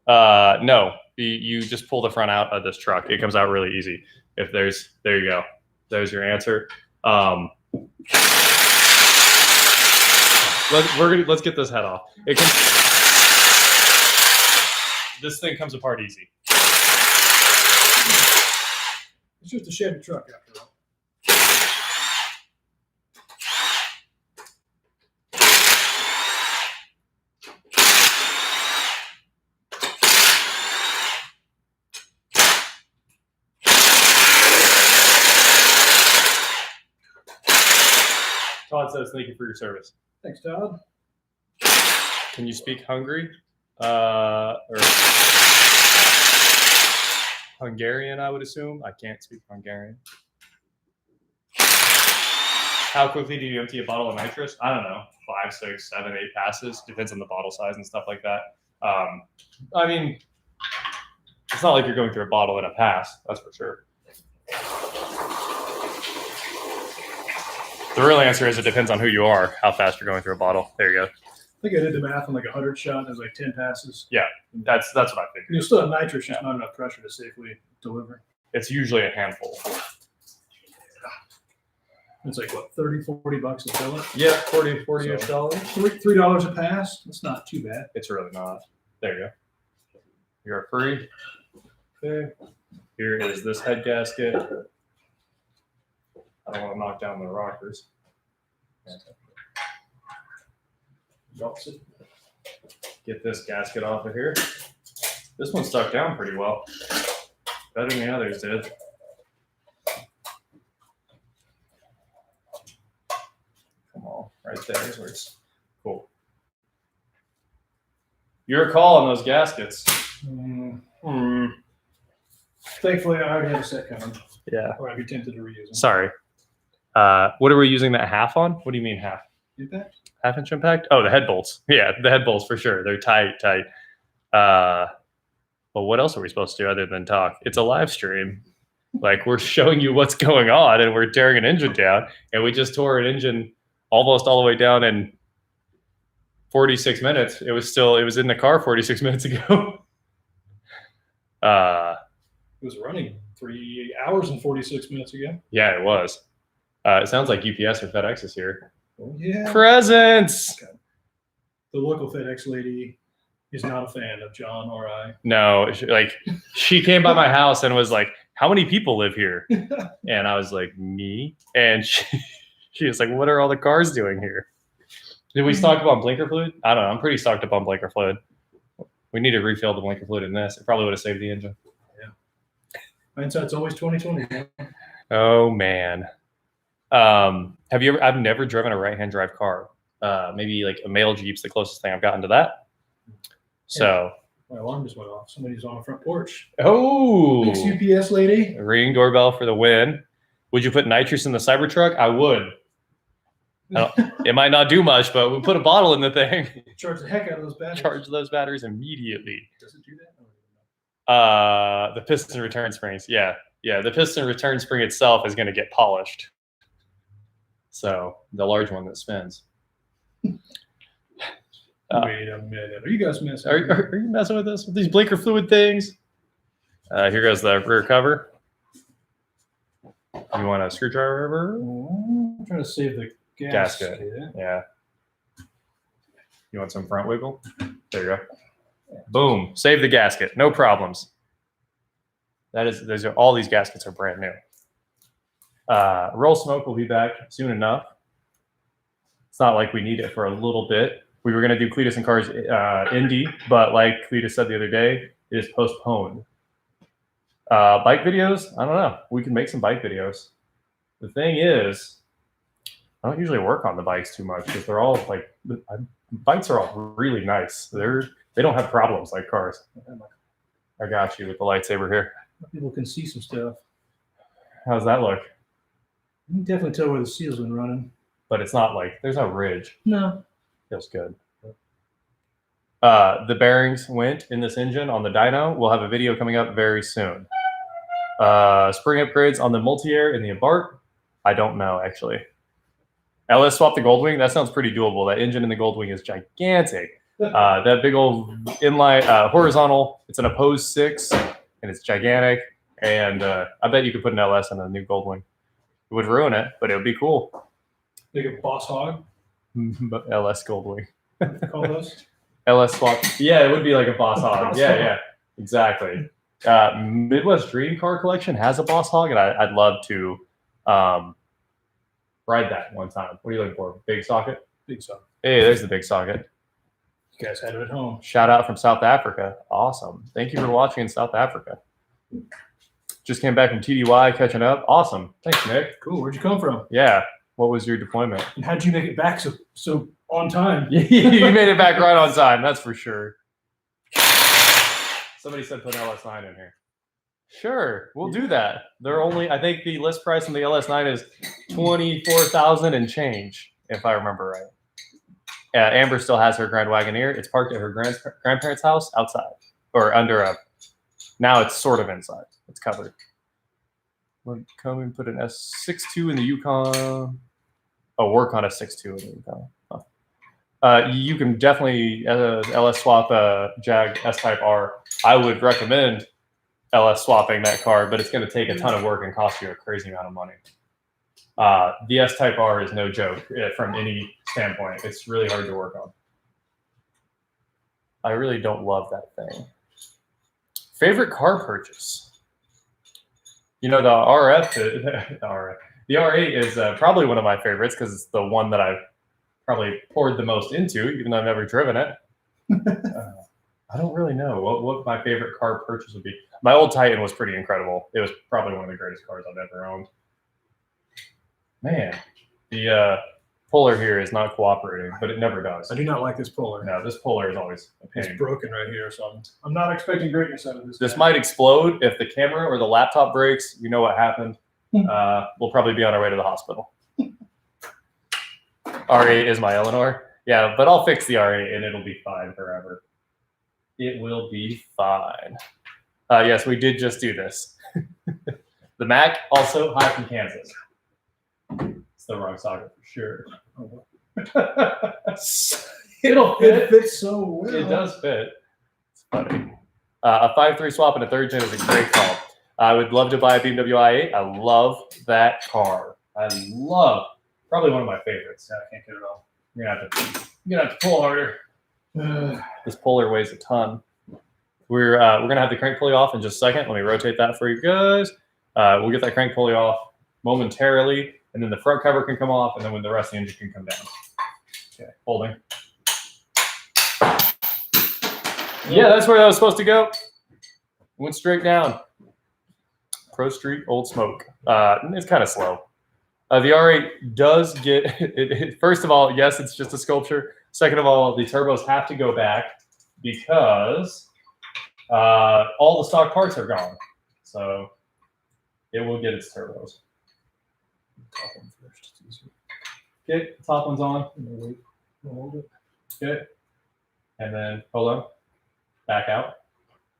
No, you just pull the front out of this truck. It comes out really easy. There you go. There's your answer. Let's get this head off. This thing comes apart easy. It's just a Chevy truck after all. Todd says, thank you for your service. Thanks, Todd. Can you speak Hungary? Or Hungarian, I would assume. I can't speak Hungarian. How quickly do you empty a bottle of nitrous? I don't know. 5, 6, 7, 8 passes. Depends on the bottle size and stuff like that. I mean, It's not like you're going through a bottle and a pass. That's for sure. The real answer is it depends on who you are, how fast you're going through a bottle. There you go. I think I did the math on like 100 shot. There's like 10 passes. Yeah, that's what I figured. You'll still have nitrous, just not enough pressure to safely deliver. It's usually a handful. It's like what, 30, 40 bucks to fill it? Yeah, 40-ish dollars. $3 a pass. That's not too bad. It's really not. There you go. You're free. Okay. Here is this head gasket. I don't want to knock down the rockers. Get this gasket off of here. This one stuck down pretty well. Better than the others did. Come on, right there is where it's cool. Your call on those gaskets. Thankfully, I already have a set coming. Yeah. Or I'd be tempted to reuse them. Sorry. What are we using that half on? What do you mean half? Impact? Half-inch impact? Oh, the head bolts. Yeah, the head bolts for sure. They're tight. Well, what else are we supposed to do other than talk? It's a live stream. Like, we're showing you what's going on, and we're tearing an engine down, and we just tore an engine almost all the way down in 46 minutes. It was in the car 46 minutes ago. It was running 3 hours and 46 minutes ago. Yeah, it was. It sounds like UPS or FedEx is here. Oh, yeah. Presents. Okay. The local FedEx lady is not a fan of John or I. No, she came by my house and was like, "How many people live here?" And I was like, "Me." And she was like, "What are all the cars doing here?" Did we stock up on blinker fluid? I don't know. I'm pretty stocked up on blinker fluid. We need to refill the blinker fluid in this. It probably would have saved the engine. Hindsight's always 2020. Oh man. I've never driven a right-hand drive car. Maybe like a male Jeep's the closest thing I've gotten to that. So my alarm just went off. Somebody's on the front porch. Oh, Thanks, UPS lady. Ringing doorbell for the win. Would you put nitrous in the Cybertruck? I would. It might not do much, but we'll put a bottle in the thing. Charge the heck out of those batteries. Charge those batteries immediately. Does it do that? The piston return springs. Yeah. The piston return spring itself is going to get polished. So the large one that spins. Wait a minute. Are you guys messing? Are you messing with us with these blinker fluid things? Here goes the rear cover. You want a screwdriver? I'm trying to save the gasket. Yeah. You want some front wiggle? There you go. Boom. Save the gasket. No problems. All these gaskets are brand new. Roll Smoke will be back soon enough. It's not like we need it for a little bit. We were going to do Cletus and Cars Indy, but like Cletus said the other day, it is postponed. Bike videos? I don't know. We can make some bike videos. The thing is, I don't usually work on the bikes too much because they're all like, bikes are all really nice. They don't have problems like cars. I got you with the lightsaber here. People can see some stuff. How's that look? You can definitely tell where the seal's been running. But it's not like, there's no ridge. No. Feels good. The bearings went in this engine on the dyno. We'll have a video coming up very soon. Spring upgrades on the multi-air and the Abarth. I don't know, actually. LS swap the Goldwing. That sounds pretty doable. That engine in the Goldwing is gigantic. That big old inline horizontal. It's an opposed 6, and it's gigantic. And I bet you could put an LS in a new Goldwing. It would ruin it, but it would be cool. Like a Boss Hog. LS Goldwing. Call those. LS swap. Yeah, it would be like a Boss Hog. Yeah, exactly. Midwest Dream Car Collection has a Boss Hog, and I'd love to ride that one time. What are you looking for? Big socket? Big socket. Hey, there's the big socket. You guys had it at home. Shout out from South Africa. Awesome. Thank you for watching in South Africa. Just came back from TDY, catching up. Awesome. Thanks, Nick. Cool. Where'd you come from? Yeah. What was your deployment? And how'd you make it back so on time? You made it back right on time. That's for sure. Somebody said put an LS9 in here. Sure, we'll do that. I think the list price on the LS9 is $24,000 and change, if I remember right. Amber still has her Grand Wagoneer. It's parked at her grandparents' house outside, or under a Now it's sort of inside. It's covered. We'll come and put an S62 in the Yukon. Oh, work on a 6.2 in the Yukon. Oh. You can definitely LS swap a Jag S-Type R. I would recommend LS swapping that car, but it's going to take a ton of work and cost you a crazy amount of money. The S-Type R is no joke from any standpoint. It's really hard to work on. I really don't love that thing. Favorite car purchase? You know, the R8 is probably one of my favorites because it's the one that I've probably poured the most into, even though I've never driven it. I don't really know what my favorite car purchase would be. My old Titan was pretty incredible. It was probably one of the greatest cars I've ever owned. Man, the puller here is not cooperating, but it never does. I do not like this puller. No, this puller is always a pain. It's broken right here, so I'm not expecting greatness out of this. This might explode if the camera or the laptop breaks. You know what happened. We'll probably be on our way to the hospital. R8 is my Eleanor. Yeah, but I'll fix the R8 and it'll be fine forever. It will be fine. Yes, we did just do this. The Mac, also hi from Kansas. It's the wrong socket for sure. It'll fit. It fits so well. It does fit. It's funny. A 5.3 swap and a 3rd gen is a great call. I would love to buy a BMW i8. I love that car. I love, probably one of my favorites. I can't get it all. You're gonna have to pull harder. This puller weighs a ton. We're gonna have the crank pulley off in just a second. Let me rotate that for you guys. We'll get that crank pulley off momentarily, and then the front cover can come off, and then when the rest of the engine can come down. Okay, holding. Yeah, that's where that was supposed to go. Went straight down. Pro Street Old Smoke. It's kind of slow. The R8 does get, first of all, yes, it's just a sculpture. Second of all, the turbos have to go back because all the stock parts are gone. So it will get its turbos. Top one first. It's easier. Okay, top one's on. Hold it. Okay. And then hold on. Back out.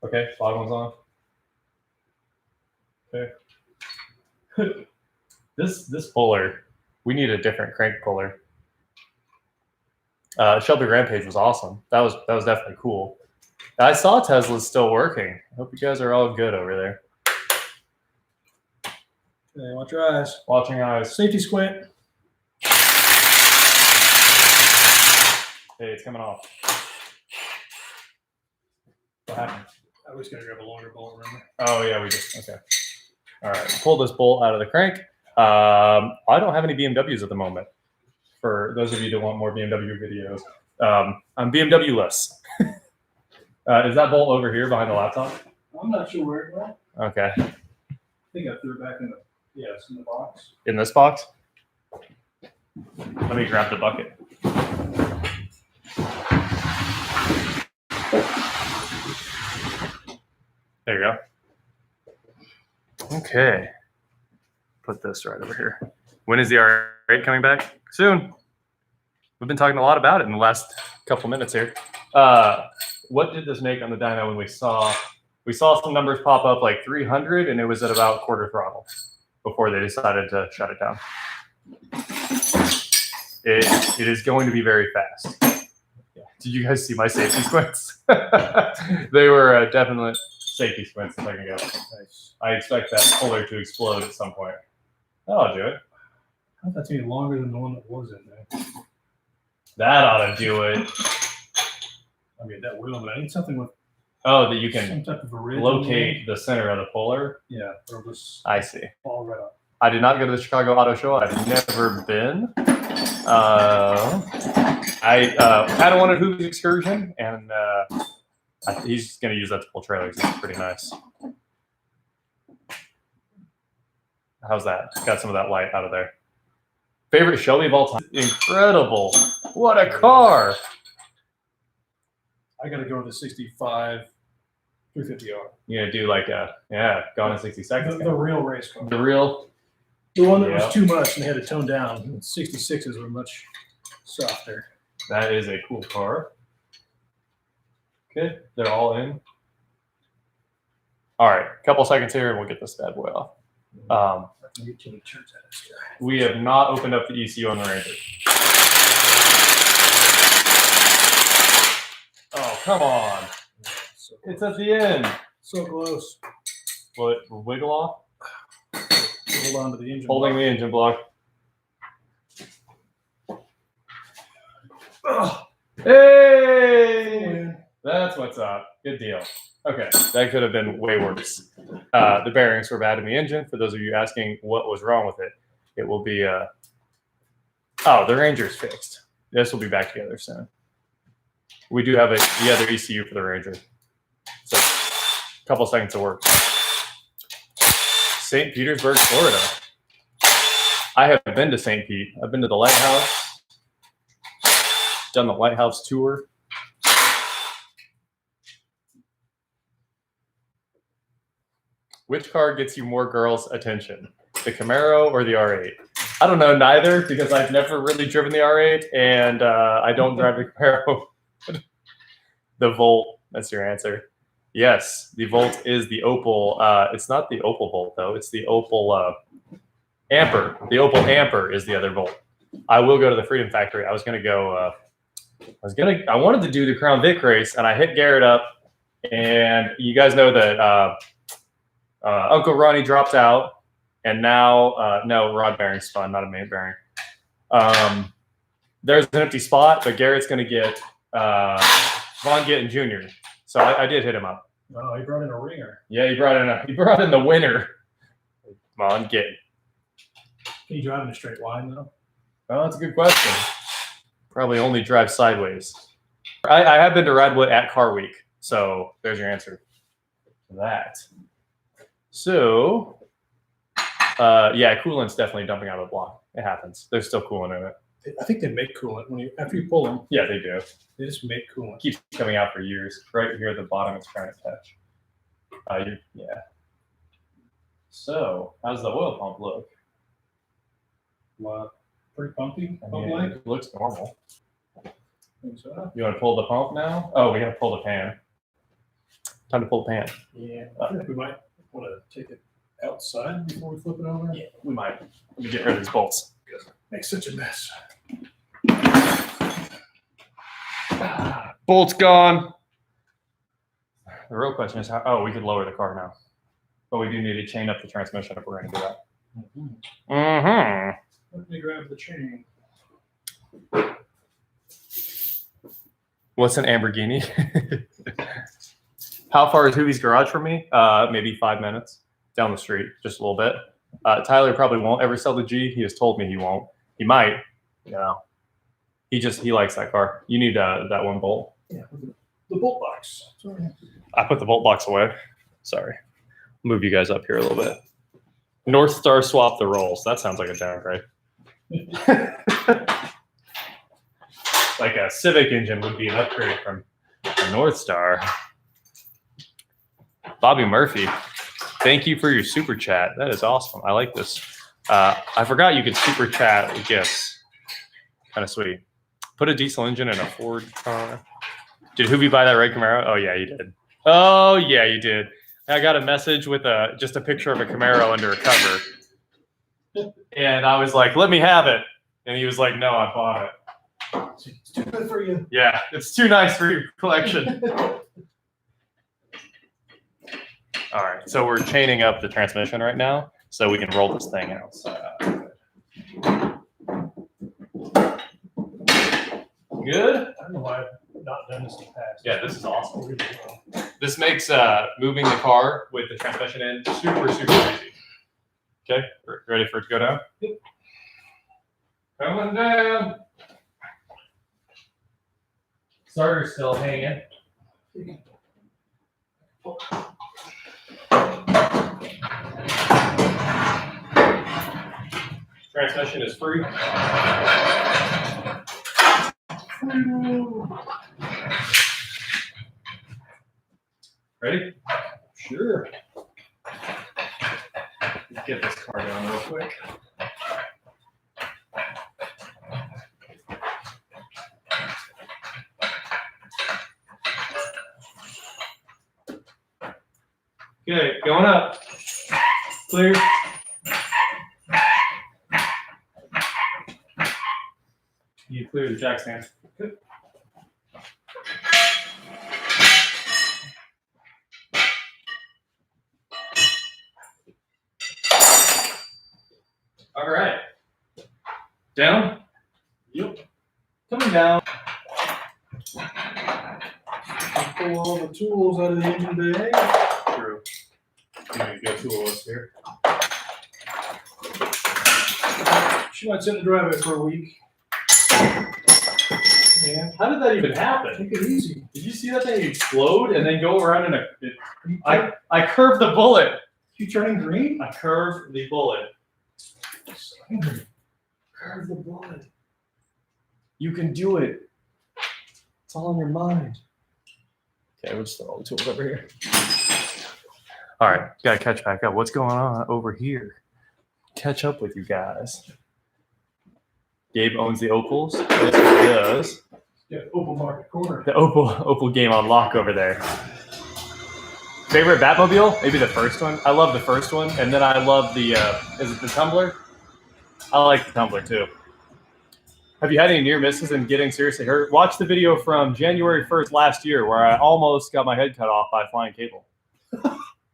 Okay, bottom one's on. Okay. This puller, we need a different crank puller. Shelby Rampage was awesome. That was definitely cool. I saw Tesla's still working. I hope you guys are all good over there. Okay, watch your eyes. Watching eyes. Safety squint. Hey, it's coming off. What happened? I was gonna grab a longer bolt, remember? Oh yeah, we did. Okay. All right. Pull this bolt out of the crank. I don't have any BMWs at the moment. For those of you that want more BMW videos, I'm BMW-less. Is that bolt over here behind the laptop? I'm not sure where it went. Okay. I think I threw it back in the, yeah, it's in the box. In this box? Let me grab the bucket. There you go. Okay. Put this right over here. When is the R8 coming back? Soon. We've been talking a lot about it in the last couple minutes here. What did this make on the dyno when we saw some numbers pop up like 300 and it was at about quarter throttle before they decided to shut it down. It is going to be very fast. Yeah. Did you guys see my safety squints? They were definite safety squints a second ago. Nice. I expect that puller to explode at some point. That'll do it. I thought that's any longer than the one that was in there. That ought to do it. I mean, that will, but I need something with Oh, that you can some type of a ridge locate the center of the puller. Yeah, or just I see. fall right up. I did not go to the Chicago Auto Show. I've never been. I kind of wanted Hoop's excursion, and he's going to use that to pull trailers. It's pretty nice. How's that? Got some of that light out of there. Favorite Shelby of all time? Incredible. What a car. I got to go with the 65 350R. You're going to do like gone in 60 seconds. The real race car. The real. The one that was too much and they had to tone down. 66s were much softer. That is a cool car. Okay, they're all in. All right, a couple seconds here, and we'll get this bad boy off. Get too many turns out of this guy. We have not opened up the ECU on the Ranger. Oh, come on. So It's at the end. so close. Will it wiggle off? Hold on to the engine. Holding the engine block. Ugh. Hey! That's what's up. Good deal. Okay, that could have been way worse. The bearings were bad in the engine. For those of you asking what was wrong with it, it will be, oh, the Ranger's fixed. This will be back together soon. We do have the other ECU for the Ranger. So, a couple seconds of work. St. Petersburg, Florida. I have been to St. Pete. I've been to the lighthouse, done the lighthouse tour. Which car gets you more girls' attention, the Camaro or the R8? I don't know, neither, because I've never really driven the R8, and I don't drive the Camaro. The Volt, that's your answer. Yes, the Volt is the Opel. It's not the Opel Volt, though. It's the Opel Amper. The Opel Amper is the other Volt. I will go to the Freedom Factory. I was going to go, I wanted to do the Crown Vic race, and I hit Garrett up, and you guys know that Uncle Ronnie dropped out, and now, no, rod bearing spun, not a main bearing. There's an empty spot, but Garrett's going to get Von Gittin Jr. So I did hit him up. Oh, he brought in a ringer. Yeah, he brought in the winner, Von Gittin. Can you drive in a straight line though? Well, that's a good question. Probably only drive sideways. I have been to Redwood at Car Week, so there's your answer to that. So, yeah, coolant's definitely dumping out of the block. It happens. There's still coolant in it. I think they make coolant when after you pull them. Yeah, they do. They just make coolant. Keeps coming out for years. Right here at the bottom, it's trying to catch. Yeah. So, how's the oil pump look? Pretty pumpy. I mean, it looks normal. Think so. You want to pull the pump now? Oh, we got to pull the pan. Time to pull the pan. Yeah, I think we might want to take it outside before we flip it over. Yeah, we might. Let me get rid of these bolts. Makes such a mess. Bolt's gone. The real question is how. Oh, we could lower the car now, but we do need to chain up the transmission if we're going to do that. Mm-hmm. Let me grab the chain. What's an Lamborghini? How far is Hoovie's garage from me? Maybe 5 minutes down the street, just a little bit. Tyler probably won't ever sell the G. He has told me he won't. He might. Yeah. He likes that car. You need that one bolt. Yeah, the bolt box. Sorry. I put the bolt box away. Sorry. Move you guys up here a little bit. North Star swap the rolls. That sounds like a downgrade. Like a Civic engine would be an upgrade from a North Star. Bobby Murphy, thank you for your super chat. That is awesome. I like this. I forgot you could super chat with gifts. Kind of sweet. Put a diesel engine in a Ford car. Did Hoovie buy that red Camaro? Oh, yeah, you did. Oh, yeah, you did. I got a message with just a picture of a Camaro under a cover. And I was like, let me have it. And he was like, no, I bought it. It's too good for you. Yeah, it's too nice for your collection. All right, so we're chaining up the transmission right now so we can roll this thing out. Good? I don't know why I've not done this in the past. Yeah, this is awesome. This makes moving the car with the transmission in super, super easy. Okay, ready for it to go down? Yep. Coming down. Starter's still hanging. Transmission is free. Ready? Sure. Let's get this car down real quick. Okay, going up. Clear. You clear the jack stand. Good. All right. Down? Yep. Coming down. Pull all the tools out of the engine bay. True. Good tool list here. She might sit in the driveway for a week. Yeah. How did that even happen? Take it easy. Did you see that thing explode and then go around in a... I curved the bullet. You turning green? I curved the bullet. Curve the bullet. You can do it. It's all in your mind. Okay, we'll just throw all the tools over here. All right, gotta catch back up. What's going on over here? Catch up with you guys. Gabe owns the Opals. Yes, he does. Yeah, Opal Market Corner. The Opal game on lock over there. Favorite Batmobile? Maybe the first one. I love the first one, and then I love the. Is it the Tumbler? I like the Tumbler too. Have you had any near misses and getting seriously hurt? Watch the video from January 1st last year where I almost got my head cut off by a flying cable.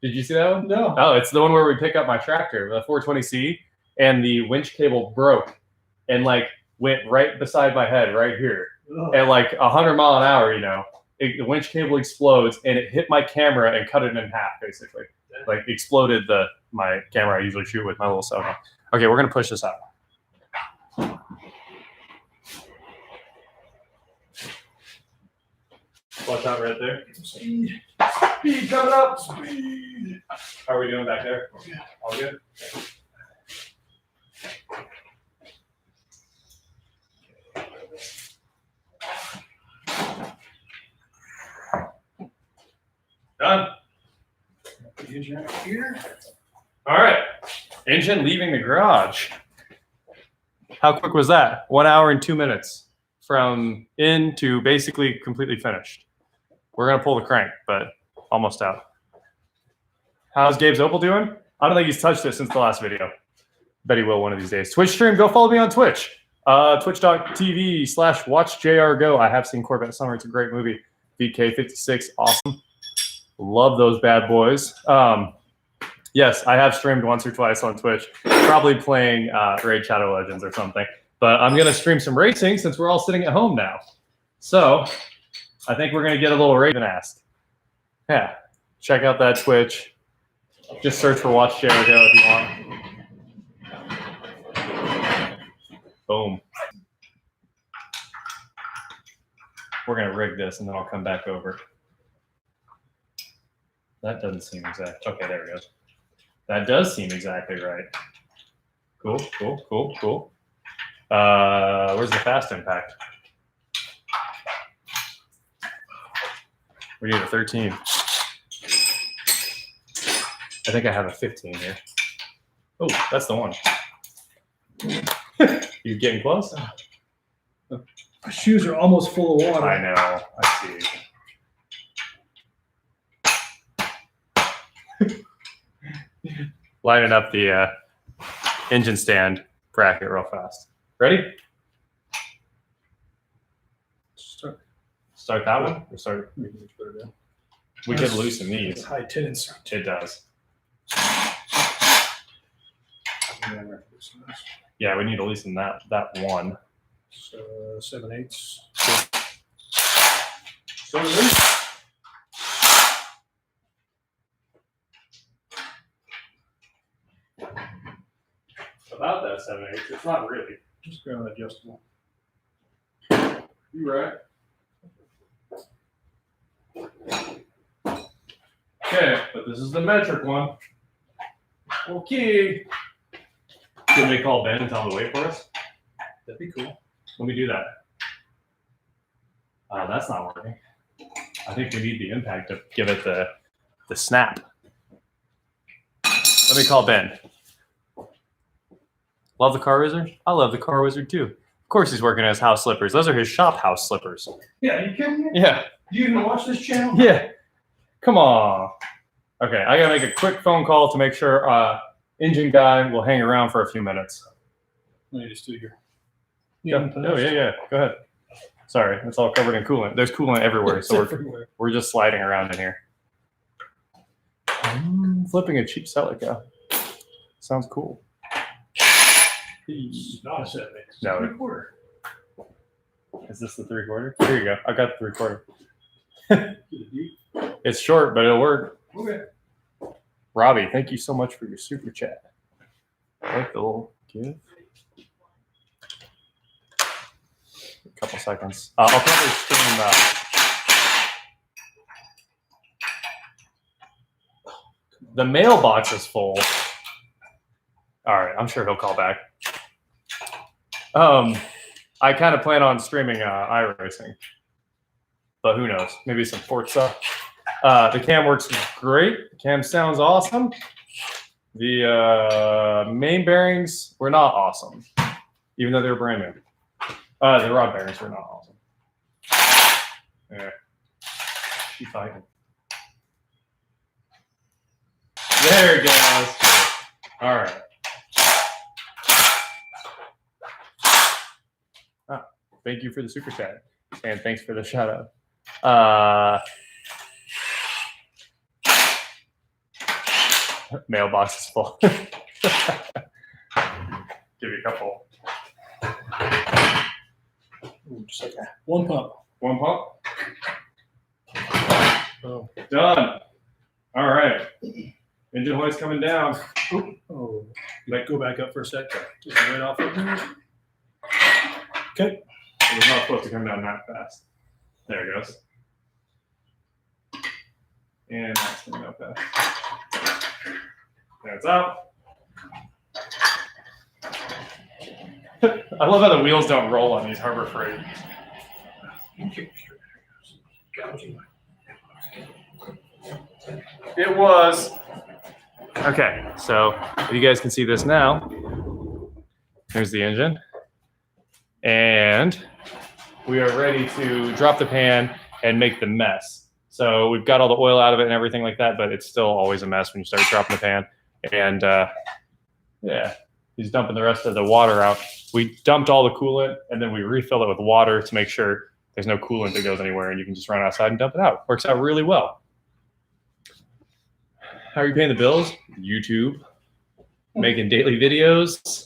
Did you see that one? No. Oh, it's the one where we pick up my tractor, the 420C, and the winch cable broke and like went right beside my head right here. Ugh. At like 100 mile an hour, you know, the winch cable explodes and it hit my camera and cut it in half, basically. Like exploded my camera I usually shoot with, my little Sony. Okay, we're gonna push this out. Watch out right there. Speed. Speed coming up. Speed. How are we doing back there? Yeah. All good? Done. The engine out here. All right. Engine leaving the garage. How quick was that? 1 hour and 2 minutes from in to basically completely finished. We're going to pull the crank, but almost out. How's Gabe's Opal doing? I don't think he's touched it since the last video. Bet he will one of these days. Twitch stream, go follow me on Twitch. Twitch.tv/watchjrgo. I have seen Corvette Summer. It's a great movie. VK56, awesome. Love those bad boys. Yes, I have streamed once or twice on Twitch. Probably playing Raid Shadow Legends or something. But I'm going to stream some racing since we're all sitting at home now. So I think we're going to get a little Raven asked. Yeah, check out that Twitch. Just search for Watch Jericho if you want. Boom. We're going to rig this and then I'll come back over. That doesn't seem exact. Okay, there we go. That does seem exactly right. Cool, cool, cool, cool. Where's the fast impact? We need a 13. I think I have a 15 here. Oh, that's the one. You getting close? My shoes are almost full of water. I know. I see. Lining up the engine stand bracket real fast. Ready? Start that one? Or start? We could loosen these. High tenants. It does. Yeah, we need to loosen that one. So 7/8. 7/8. About that 7/8. It's not really. Just ground adjustable. You right. Okay, but this is the metric one. Okay. Can we call Ben and tell him to wait for us? That'd be cool. Let me do that. That's not working. I think we need the impact to give it the snap. Let me call Ben. Love the car wizard? I love the car wizard too. Of course he's working as house slippers. Those are his shop house slippers. Yeah, you kidding me? Yeah. Do you even watch this channel? Yeah. Come on. Okay, I gotta make a quick phone call to make sure engine guy will hang around for a few minutes. Let me just do your. Oh yeah. Go ahead. Sorry, it's all covered in coolant. There's coolant everywhere, so we're just sliding around in here. Flipping a cheap Celica. Sounds cool. Not a 7/8. No. 3/4. Is this the 3/4? Here you go. I got the 3/4. It's short, but it'll work. Okay. Robbie, thank you so much for your super chat. I like the little give. A couple seconds. I'll probably stream. The mailbox is full. All right, I'm sure he'll call back. I kind of plan on streaming iRacing, but who knows? Maybe some Forza. The cam works great. The cam sounds awesome. The main bearings were not awesome, even though they were brand new. The rod bearings were not awesome. Yeah. Keep fighting. There it goes. All right. Thank you for the super chat, and thanks for the shout out. Mailbox is full. Give you a couple. Ooh, just like that. One pump. One pump. Oh. Done. All right. Engine hoist coming down. Oh. Like go back up for a sec. Just right off of there. Okay. It was not supposed to come down that fast. There it goes. And that's coming up fast. There it's out. I love how the wheels don't roll on these Harbor Freight. It was. Okay, so if you guys can see this now, here's the engine. And we are ready to drop the pan and make the mess. So we've got all the oil out of it and everything like that, but it's still always a mess when you start dropping the pan. And yeah, he's dumping the rest of the water out. We dumped all the coolant and then we refill it with water to make sure there's no coolant that goes anywhere and you can just run outside and dump it out. Works out really well. How are you paying the bills? YouTube, making daily videos.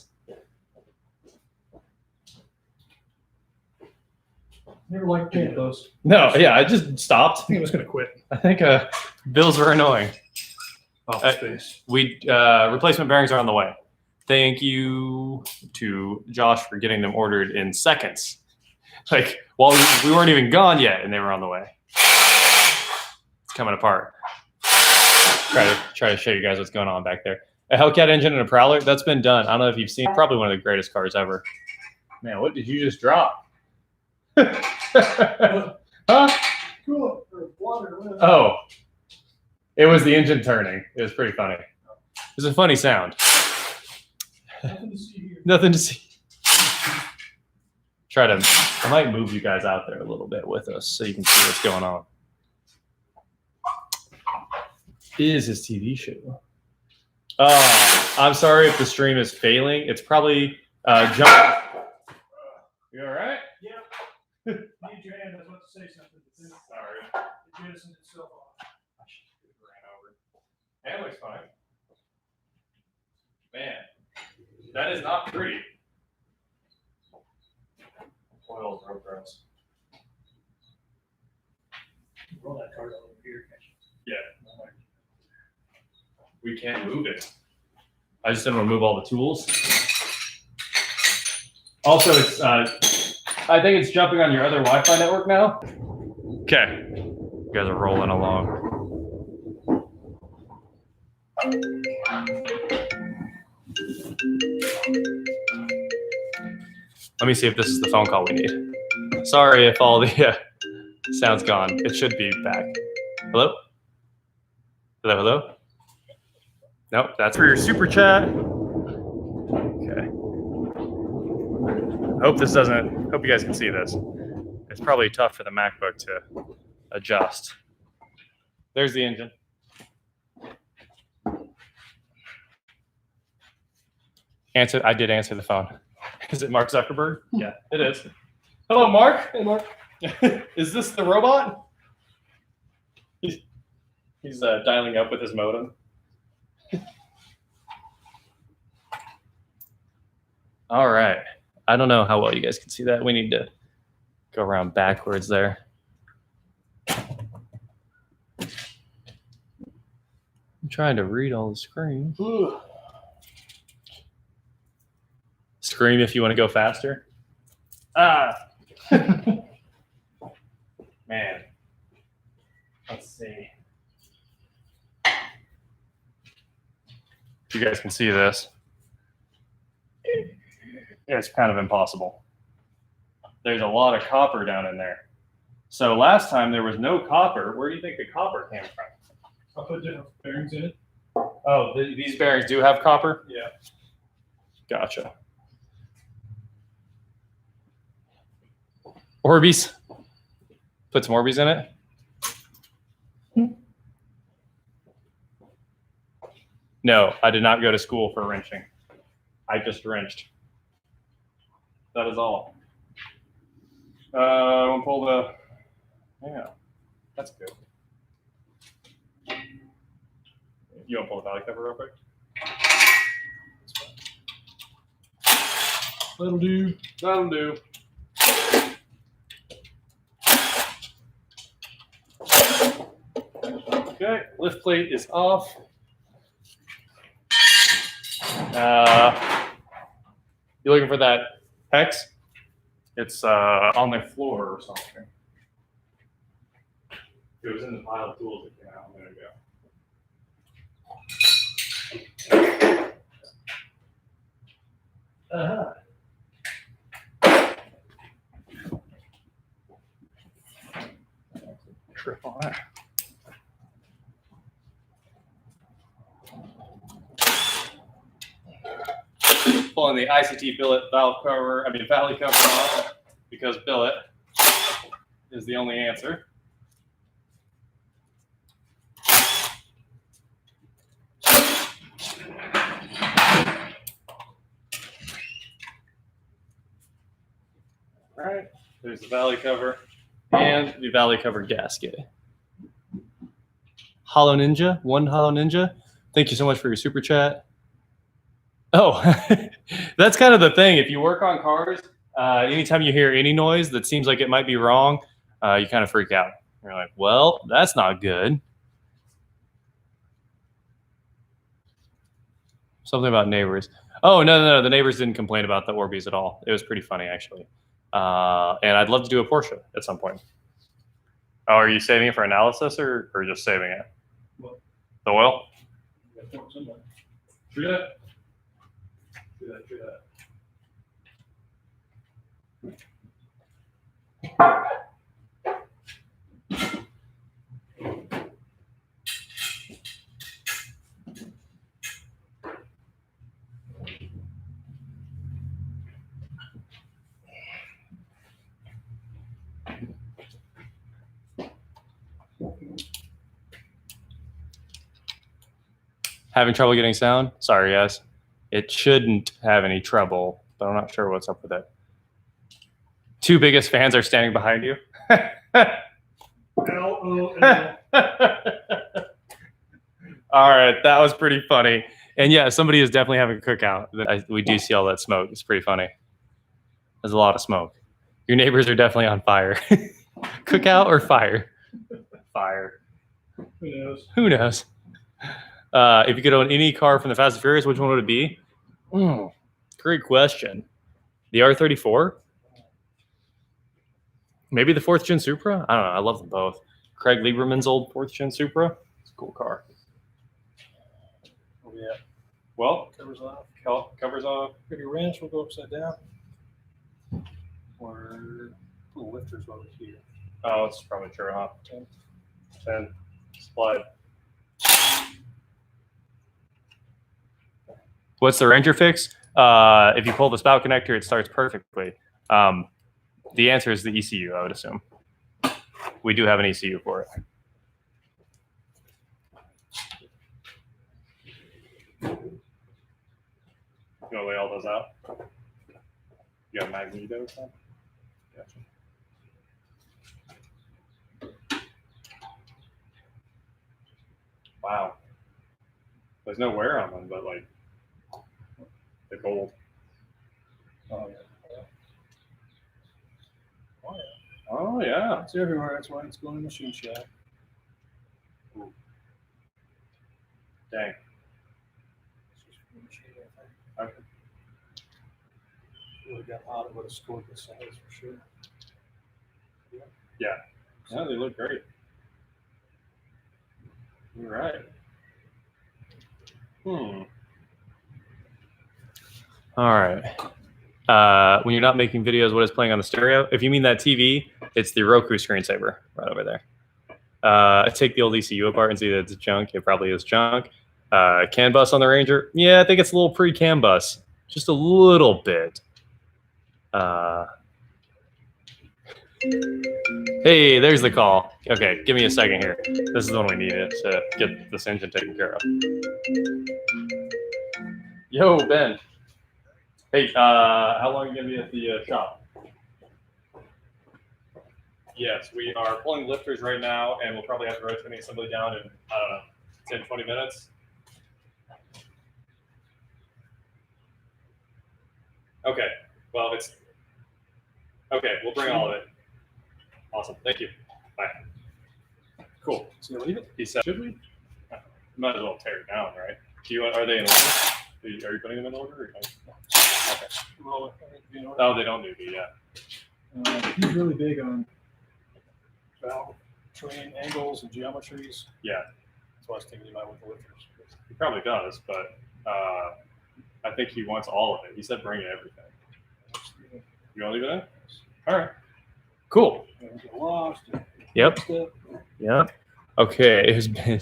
Never liked paying those. No, yeah, I just stopped. I think I was going to quit. I think bills were annoying. Office space. Replacement bearings are on the way. Thank you to Josh for getting them ordered in seconds. Like, while we weren't even gone yet, and they were on the way. It's coming apart. Try to show you guys what's going on back there. A Hellcat engine and a Prowler, that's been done. I don't know if you've seen, probably one of the greatest cars ever. Man, what did you just drop? Huh? Cool. Or water. Oh, it was the engine turning. It was pretty funny. It was a funny sound. Nothing to see here. Nothing to see. I might move you guys out there a little bit with us so you can see what's going on. Is his TV show. I'm sorry if the stream is failing. It's probably John. You all right? Yeah. Need your hand. I was about to say something. Sorry. It jettisoned itself off. I should have ran over. That looks fine. Man, that is not pretty. Oil's real gross. Roll that card over here. Yeah. We can't move it. I just didn't want to move all the tools. Also, it's I think it's jumping on your other Wi-Fi network now. Okay. You guys are rolling along. Let me see if this is the phone call we need. Sorry if all the sound's gone. It should be back. Hello? Hello, hello? Nope, that's for your super chat. Okay. Hope you guys can see this. It's probably tough for the MacBook to adjust. There's the engine. I did answer the phone. Is it Mark Zuckerberg? Yeah, it is. Hello, Mark. Hey, Mark. Is this the robot? He's dialing up with his modem. All right. I don't know how well you guys can see that. We need to go around backwards there. I'm trying to read all the screen. Scream if you want to go faster. Ah. Man. Let's see. If you guys can see this. It's kind of impossible. There's a lot of copper down in there. So last time there was no copper. Where do you think the copper came from? I'll put different bearings in it. Oh, these bearings do have copper? Yeah. Gotcha. Orbeez. Put some Orbeez in it. No, I did not go to school for wrenching. I just wrenched. That is all. We'll pull the, yeah, that's good. You want to pull the valley cover real quick? That'll do. That'll do. Okay, lift plate is off. You looking for that hex? It's on the floor or something. It was in the pile of tools that came out a minute ago. Trip on that. Pulling the ICT billet valve cover, valley cover off, because billet is the only answer. All right, there's the valley cover and the valley cover gasket. Hollow Ninja, one Hollow Ninja. Thank you so much for your super chat. Oh, that's kind of the thing. If you work on cars, anytime you hear any noise that seems like it might be wrong, you kind of freak out. You're like, well, that's not good. Something about neighbors. Oh, no. The neighbors didn't complain about the Orbeez at all. It was pretty funny, actually. And I'd love to do a Porsche at some point. Oh, are you saving it for analysis or just saving it? What? The oil? Do that. Do that. Having trouble getting sound? Sorry, guys. It shouldn't have any trouble, but I'm not sure what's up with it. Two biggest fans are standing behind you. LOL. All right, that was pretty funny. And yeah, somebody is definitely having a cookout. We do see all that smoke. It's pretty funny. There's a lot of smoke. Your neighbors are definitely on fire. Cookout or fire? Fire. Who knows? Who knows? If you could own any car from the Fast and Furious, which one would it be? Great question. The R34? Maybe the 4th Gen Supra? I don't know. I love them both. Craig Lieberman's old 4th Gen Supra. It's a cool car. Oh, yeah. Well, Covers off. Covers off. If your wrench will go upside down. Or the lifter's over here. Oh, it's probably true, huh? 10. Slide. What's the Ranger fix? If you pull the spout connector, it starts perfectly. The answer is the ECU, I would assume. We do have an ECU for it. gonna lay all those out. You got magneto or something? Gotcha. Wow. There's no wear on them, but like they're gold. Oh yeah. Oh yeah. Oh yeah. It's everywhere. That's why it's going in the machine shop. Dang. It's just for the machine, I think. Okay. Really got hot. It would have scored the size for sure. Yeah. No, they look great. All right. All right. When you're not making videos, what is playing on the stereo? If you mean that TV, it's the Roku screensaver right over there. Take the old ECU apart and see that it's junk. It probably is junk. CAN bus on the Ranger. Yeah, I think it's a little pre-CAN bus. Just a little bit. Hey, there's the call. Okay, give me a second here. This is the one we needed to get this engine taken care of. Yo, Ben. Hey, how long are you going to be at the shop? Yes, we are pulling lifters right now, and we'll probably have the rotating assembly down in, I don't know, 10, 20 minutes. Okay, well, it's... Okay, we'll bring all of it. Awesome, thank you. Bye. Cool. So leave it. He said, should we? Might as well tear it down, right? Do you? Are they in order? Are you putting them in order? Or no? Okay. Well, you know, Oh, they don't need to be, yeah. he's really big on valve train angles and geometries. Yeah, That's why I was thinking you might want the lifters. he probably does, but I think he wants all of it. He said bring in everything. You want to leave it in? All right. Cool. Get lost. Yep. Yep. Okay. It has been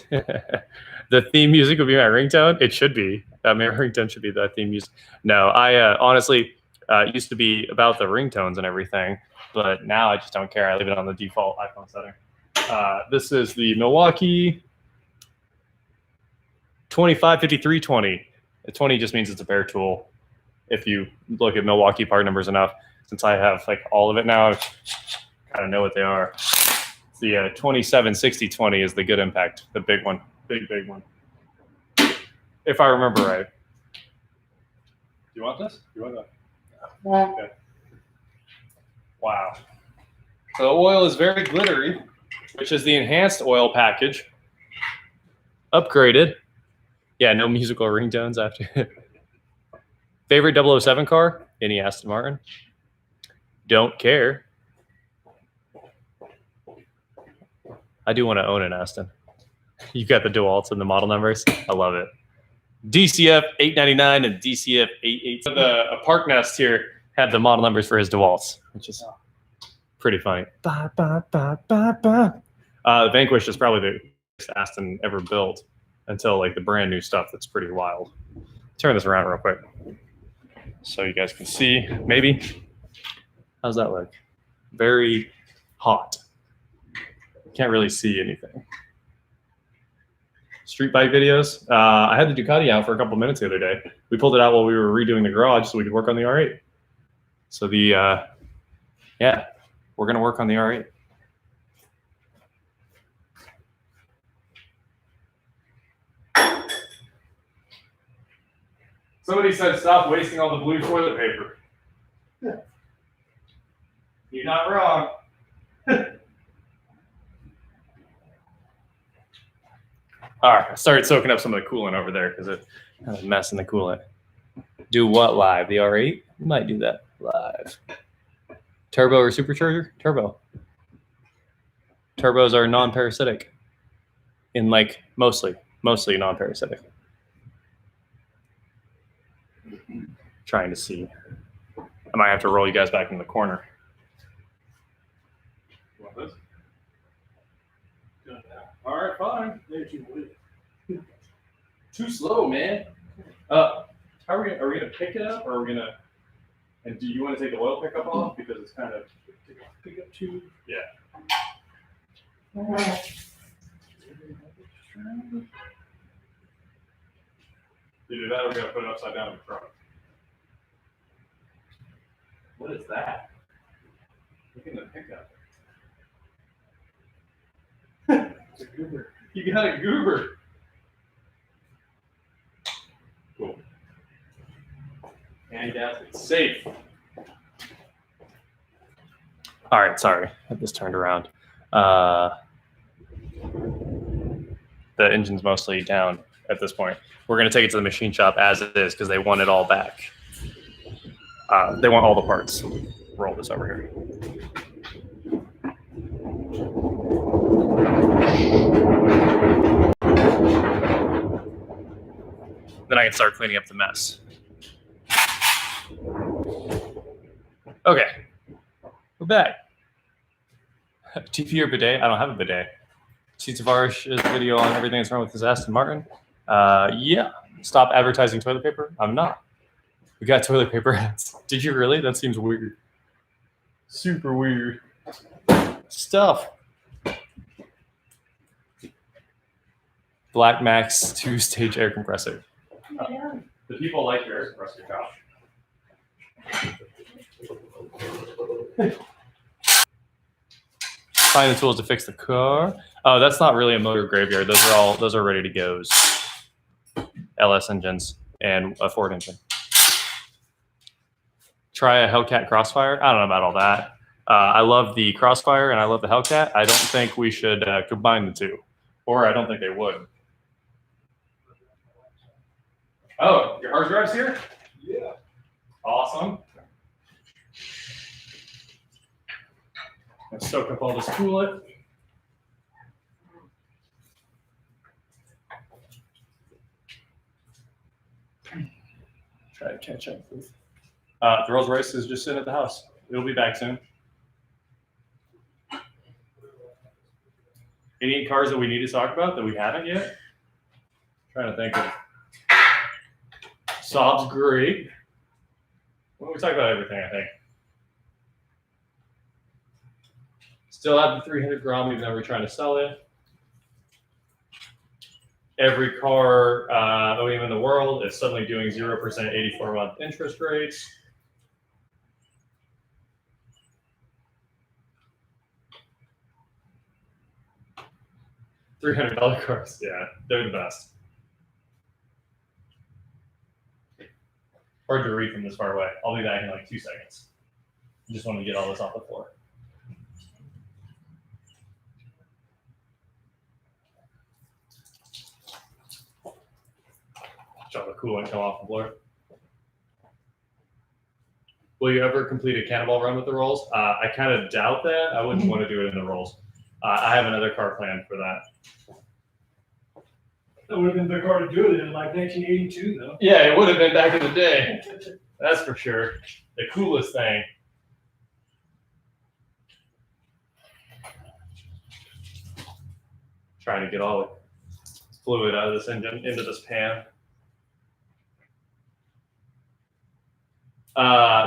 the theme music would be my ringtone. It should be. My ringtone should be that theme music. No, I honestly it used to be about the ringtones and everything, but now I just don't care. I leave it on the default iPhone setting. This is the Milwaukee 255320. The 20 just means it's a bare tool. If you look at Milwaukee part numbers enough, since I have like all of it now, I kind of know what they are. The 276020 is the good impact, the big one, big one. If I remember right. Do you want this? Do you want that? Okay. Wow. So the oil is very glittery, which is the enhanced oil package. Upgraded. Yeah, no musical ringtones after. Favorite 007 car? Any Aston Martin? Don't care. I do want to own an Aston. You got the DeWalt's and the model numbers. I love it. DCF 899 and DCF 88. So the Park Nest here had the model numbers for his DeWalt's, which is pretty funny. Vanquish is probably the best Aston ever built until like the brand new stuff that's pretty wild. Turn this around real quick so you guys can see. Maybe. How's that look? Very hot. Can't really see anything. Street bike videos. I had the Ducati out for a couple minutes the other day. We pulled it out while we were redoing the garage so we could work on the R8. So the, yeah, we're going to work on the R8. Somebody said stop wasting all the blue toilet paper. You're not wrong. All right, I started soaking up some of the coolant over there because it had a mess in the coolant. Do what live? The R8? We might do that live. Turbo or supercharger? Turbo. Turbos are non-parasitic. In like mostly non-parasitic. Trying to see. I might have to roll you guys back in the corner. You want this? All right, fine. Too slow, man. How are we gonna pick it up, or are we gonna? And do you want to take the oil pickup off because it's kind of Pick up two. yeah. Either that, or we're gonna put it upside down in the front. What is that? Look at the pickup. It's a goober. You got a goober. Cool. And Gasket safe. All right, sorry, had this turned around. The engine's mostly down at this point. We're gonna take it to the machine shop as it is because they want it all back. They want all the parts. Roll this over here. Then I can start cleaning up the mess. Okay, we're back. TP or bidet? I don't have a bidet. See Tavarish's video on everything that's wrong with his Aston Martin. Yeah. Stop advertising toilet paper? I'm not. We got toilet paper hats. Did you really? That seems weird. Super weird. Stuff. Black Max 2-stage air compressor. The people like your air compressor, Josh. Find the tools to fix the car. Oh, that's not really a motor graveyard. Those are ready to goes. LS engines and a Ford engine. Try a Hellcat Crossfire. I don't know about all that. I love the Crossfire and I love the Hellcat. I don't think we should combine the two, or I don't think they would. Oh, your hard drive's here? Yeah. Awesome. Let's soak up all this coolant. Try to catch up with. The Rolls Royce is just sitting at the house. It'll be back soon. Any cars that we need to talk about that we haven't yet? Trying to think of. Saab's great. Well, we talked about everything, I think. Still have the 300 Grom, even though we're trying to sell it. Every car OEM in the world is suddenly doing 0% 84-month interest rates. $300 cars, yeah, they're the best. Hard to read from this far away. I'll be back in like 2 seconds. I just want to get all this off the floor. Watch all the coolant come off the floor. Will you ever complete a Cannonball run with the rolls? I kind of doubt that. I wouldn't want to do it in the rolls. I have another car planned for that. That would have been the car to do it in like 1982, though. Yeah, it would have been back in the day. That's for sure. The coolest thing. Trying to get all the fluid out of this engine into this pan.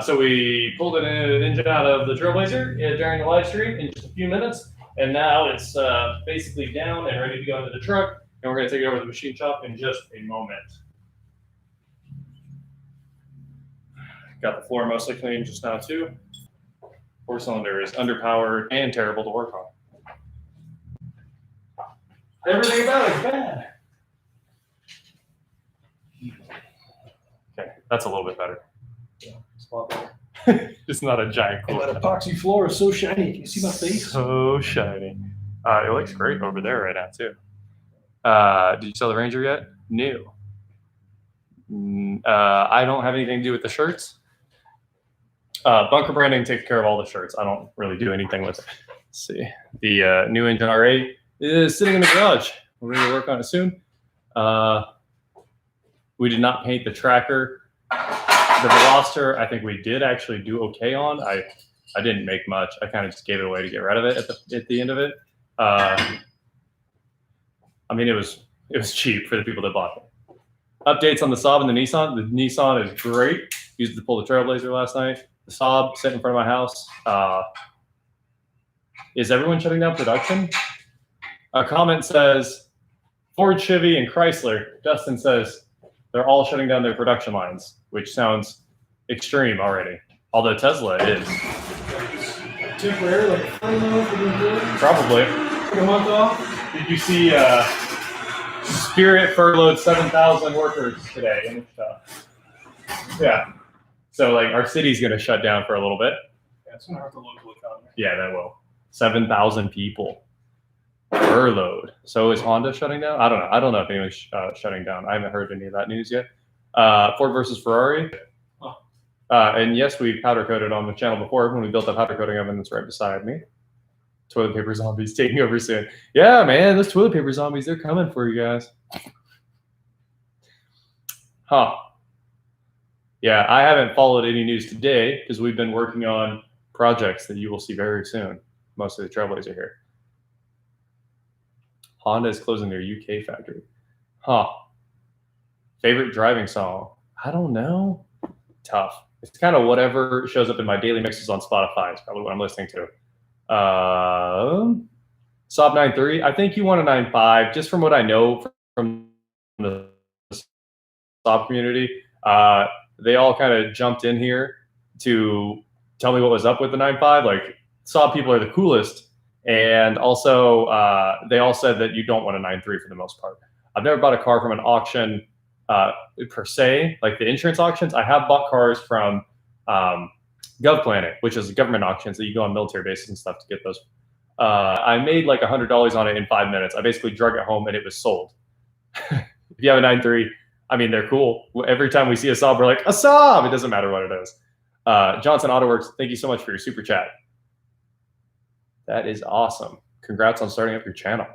So we pulled an engine out of the Trailblazer during the live stream in just a few minutes, and now it's basically down and ready to go into the truck, and we're going to take it over to the machine shop in just a moment. Got the floor mostly clean just now too. 4-cylinder is underpowered and terrible to work on. Everything about it is bad. Okay, that's a little bit better. Yeah, it's a lot better. It's not a giant And cooler. that epoxy floor is so shiny. Can you see my face? So shiny. It looks great over there right now too. Did you sell the Ranger yet? No. I don't have anything to do with the shirts. Bunker Branding takes care of all the shirts. I don't really do anything with it. Let's see. The new engine R8 is sitting in the garage. We're ready to work on it soon. We did not paint the tracker. The Veloster, I think we did actually do okay on. I didn't make much. I kind of just gave it away to get rid of it at the end of it. I mean, it was cheap for the people that bought it. Updates on the Saab and the Nissan. The Nissan is great. Used it to pull the Trailblazer last night. The Saab sitting in front of my house. Is everyone shutting down production? A comment says Ford, Chevy, and Chrysler. Dustin says they're all shutting down their production lines, which sounds extreme already. Although Tesla is. Temporary, like furlough for the employees? Probably. Take a month off? Did you see Spirit furloughed 7,000 workers today in Wichita? Yeah. So like our city's gonna shut down for a little bit. Yeah, it's gonna hurt the local economy. Yeah, that will. 7,000 people furloughed. So is Honda shutting down? I don't know. I don't know if anyone's shutting down. I haven't heard any of that news yet. Ford versus Ferrari. Oh. And yes, we powder coated on the channel before when we built a powder coating oven that's right beside me. Toilet paper zombies taking over soon. Yeah, man, those toilet paper zombies, they're coming for you guys. Huh. Yeah, I haven't followed any news today because we've been working on projects that you will see very soon. Most of the Trailblazers here. Honda is closing their UK factory. Huh. Favorite driving song? I don't know. Tough. It's kind of whatever shows up in my daily mixes on Spotify is probably what I'm listening to. Sob 9.3. I think you want a 9.5. Just from what I know from the Sob community, they all kind of jumped in here to tell me what was up with the 9.5. Like, Sob people are the coolest. And also, they all said that you don't want a 9.3 for the most part. I've never bought a car from an auction per se, like the insurance auctions. I have bought cars from GovPlanet, which is government auctions that you go on military bases and stuff to get those. I made like $100 on it in 5 minutes. I basically drug it home and it was sold. If you have a 9.3, I mean, they're cool. Every time we see a Saab, we're like, a Saab! It doesn't matter what it is. Johnson AutoWorks, thank you so much for your super chat. That is awesome. Congrats on starting up your channel.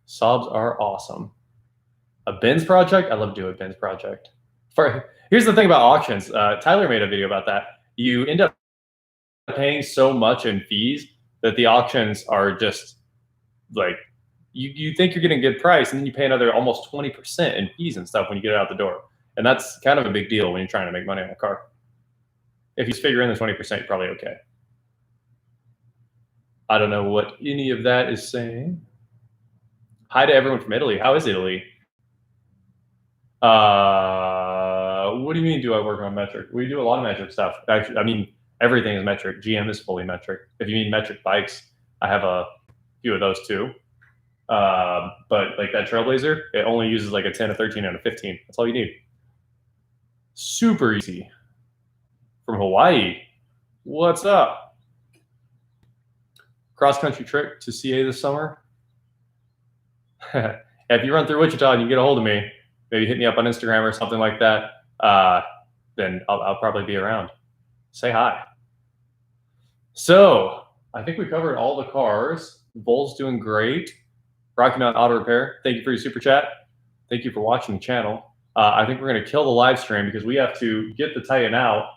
Saabs are awesome. A Benz project? I love doing a Benz project. Here's the thing about auctions. Tyler made a video about that. You end up paying so much in fees that the auctions are just like, you think you're getting a good price, and then you pay another almost 20% in fees and stuff when you get it out the door. And that's kind of a big deal when you're trying to make money on a car. If you figure in the 20%, you're probably okay. I don't know what any of that is saying. Hi to everyone from Italy. How is Italy? What do you mean, do I work on metric? We do a lot of metric stuff. Actually, I mean, everything is metric. GM is fully metric. If you mean metric bikes, I have a few of those too. But like that Trailblazer, it only uses like a 10, a 13, and a 15. That's all you need. Super easy. From Hawaii. What's up? Cross-country trip to CA this summer. If you run through Wichita and you get a hold of me, maybe hit me up on Instagram or something like that, then I'll probably be around. Say hi. So I think we covered all the cars. Bull's doing great. Rocky Mountain Auto Repair, thank you for your super chat. Thank you for watching the channel. I think we're going to kill the live stream because we have to get the Titan out,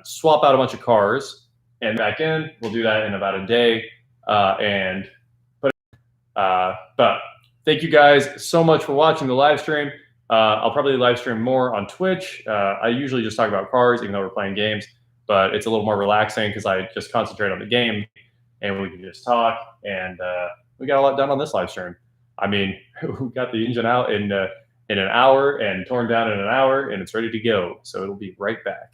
swap out a bunch of cars, and back in. We'll do that in about a day. But thank you guys so much for watching the live stream. I'll probably live stream more on Twitch. I usually just talk about cars, even though we're playing games, but it's a little more relaxing because I just concentrate on the game and we can just talk. And we got a lot done on this live stream. I mean, we got the engine out in an hour and torn down in an hour, and it's ready to go. So it'll be right back.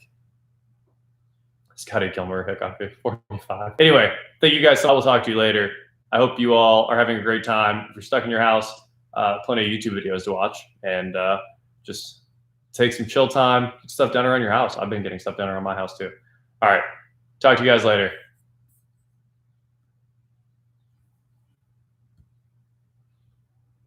Scotty Kilmer, Hick on 45. Anyway, thank you guys. I will talk to you later. I hope you all are having a great time. If you're stuck in your house, plenty of YouTube videos to watch, and just take some chill time, get stuff done around your house. I've been getting stuff done around my house too. All right. Talk to you guys later.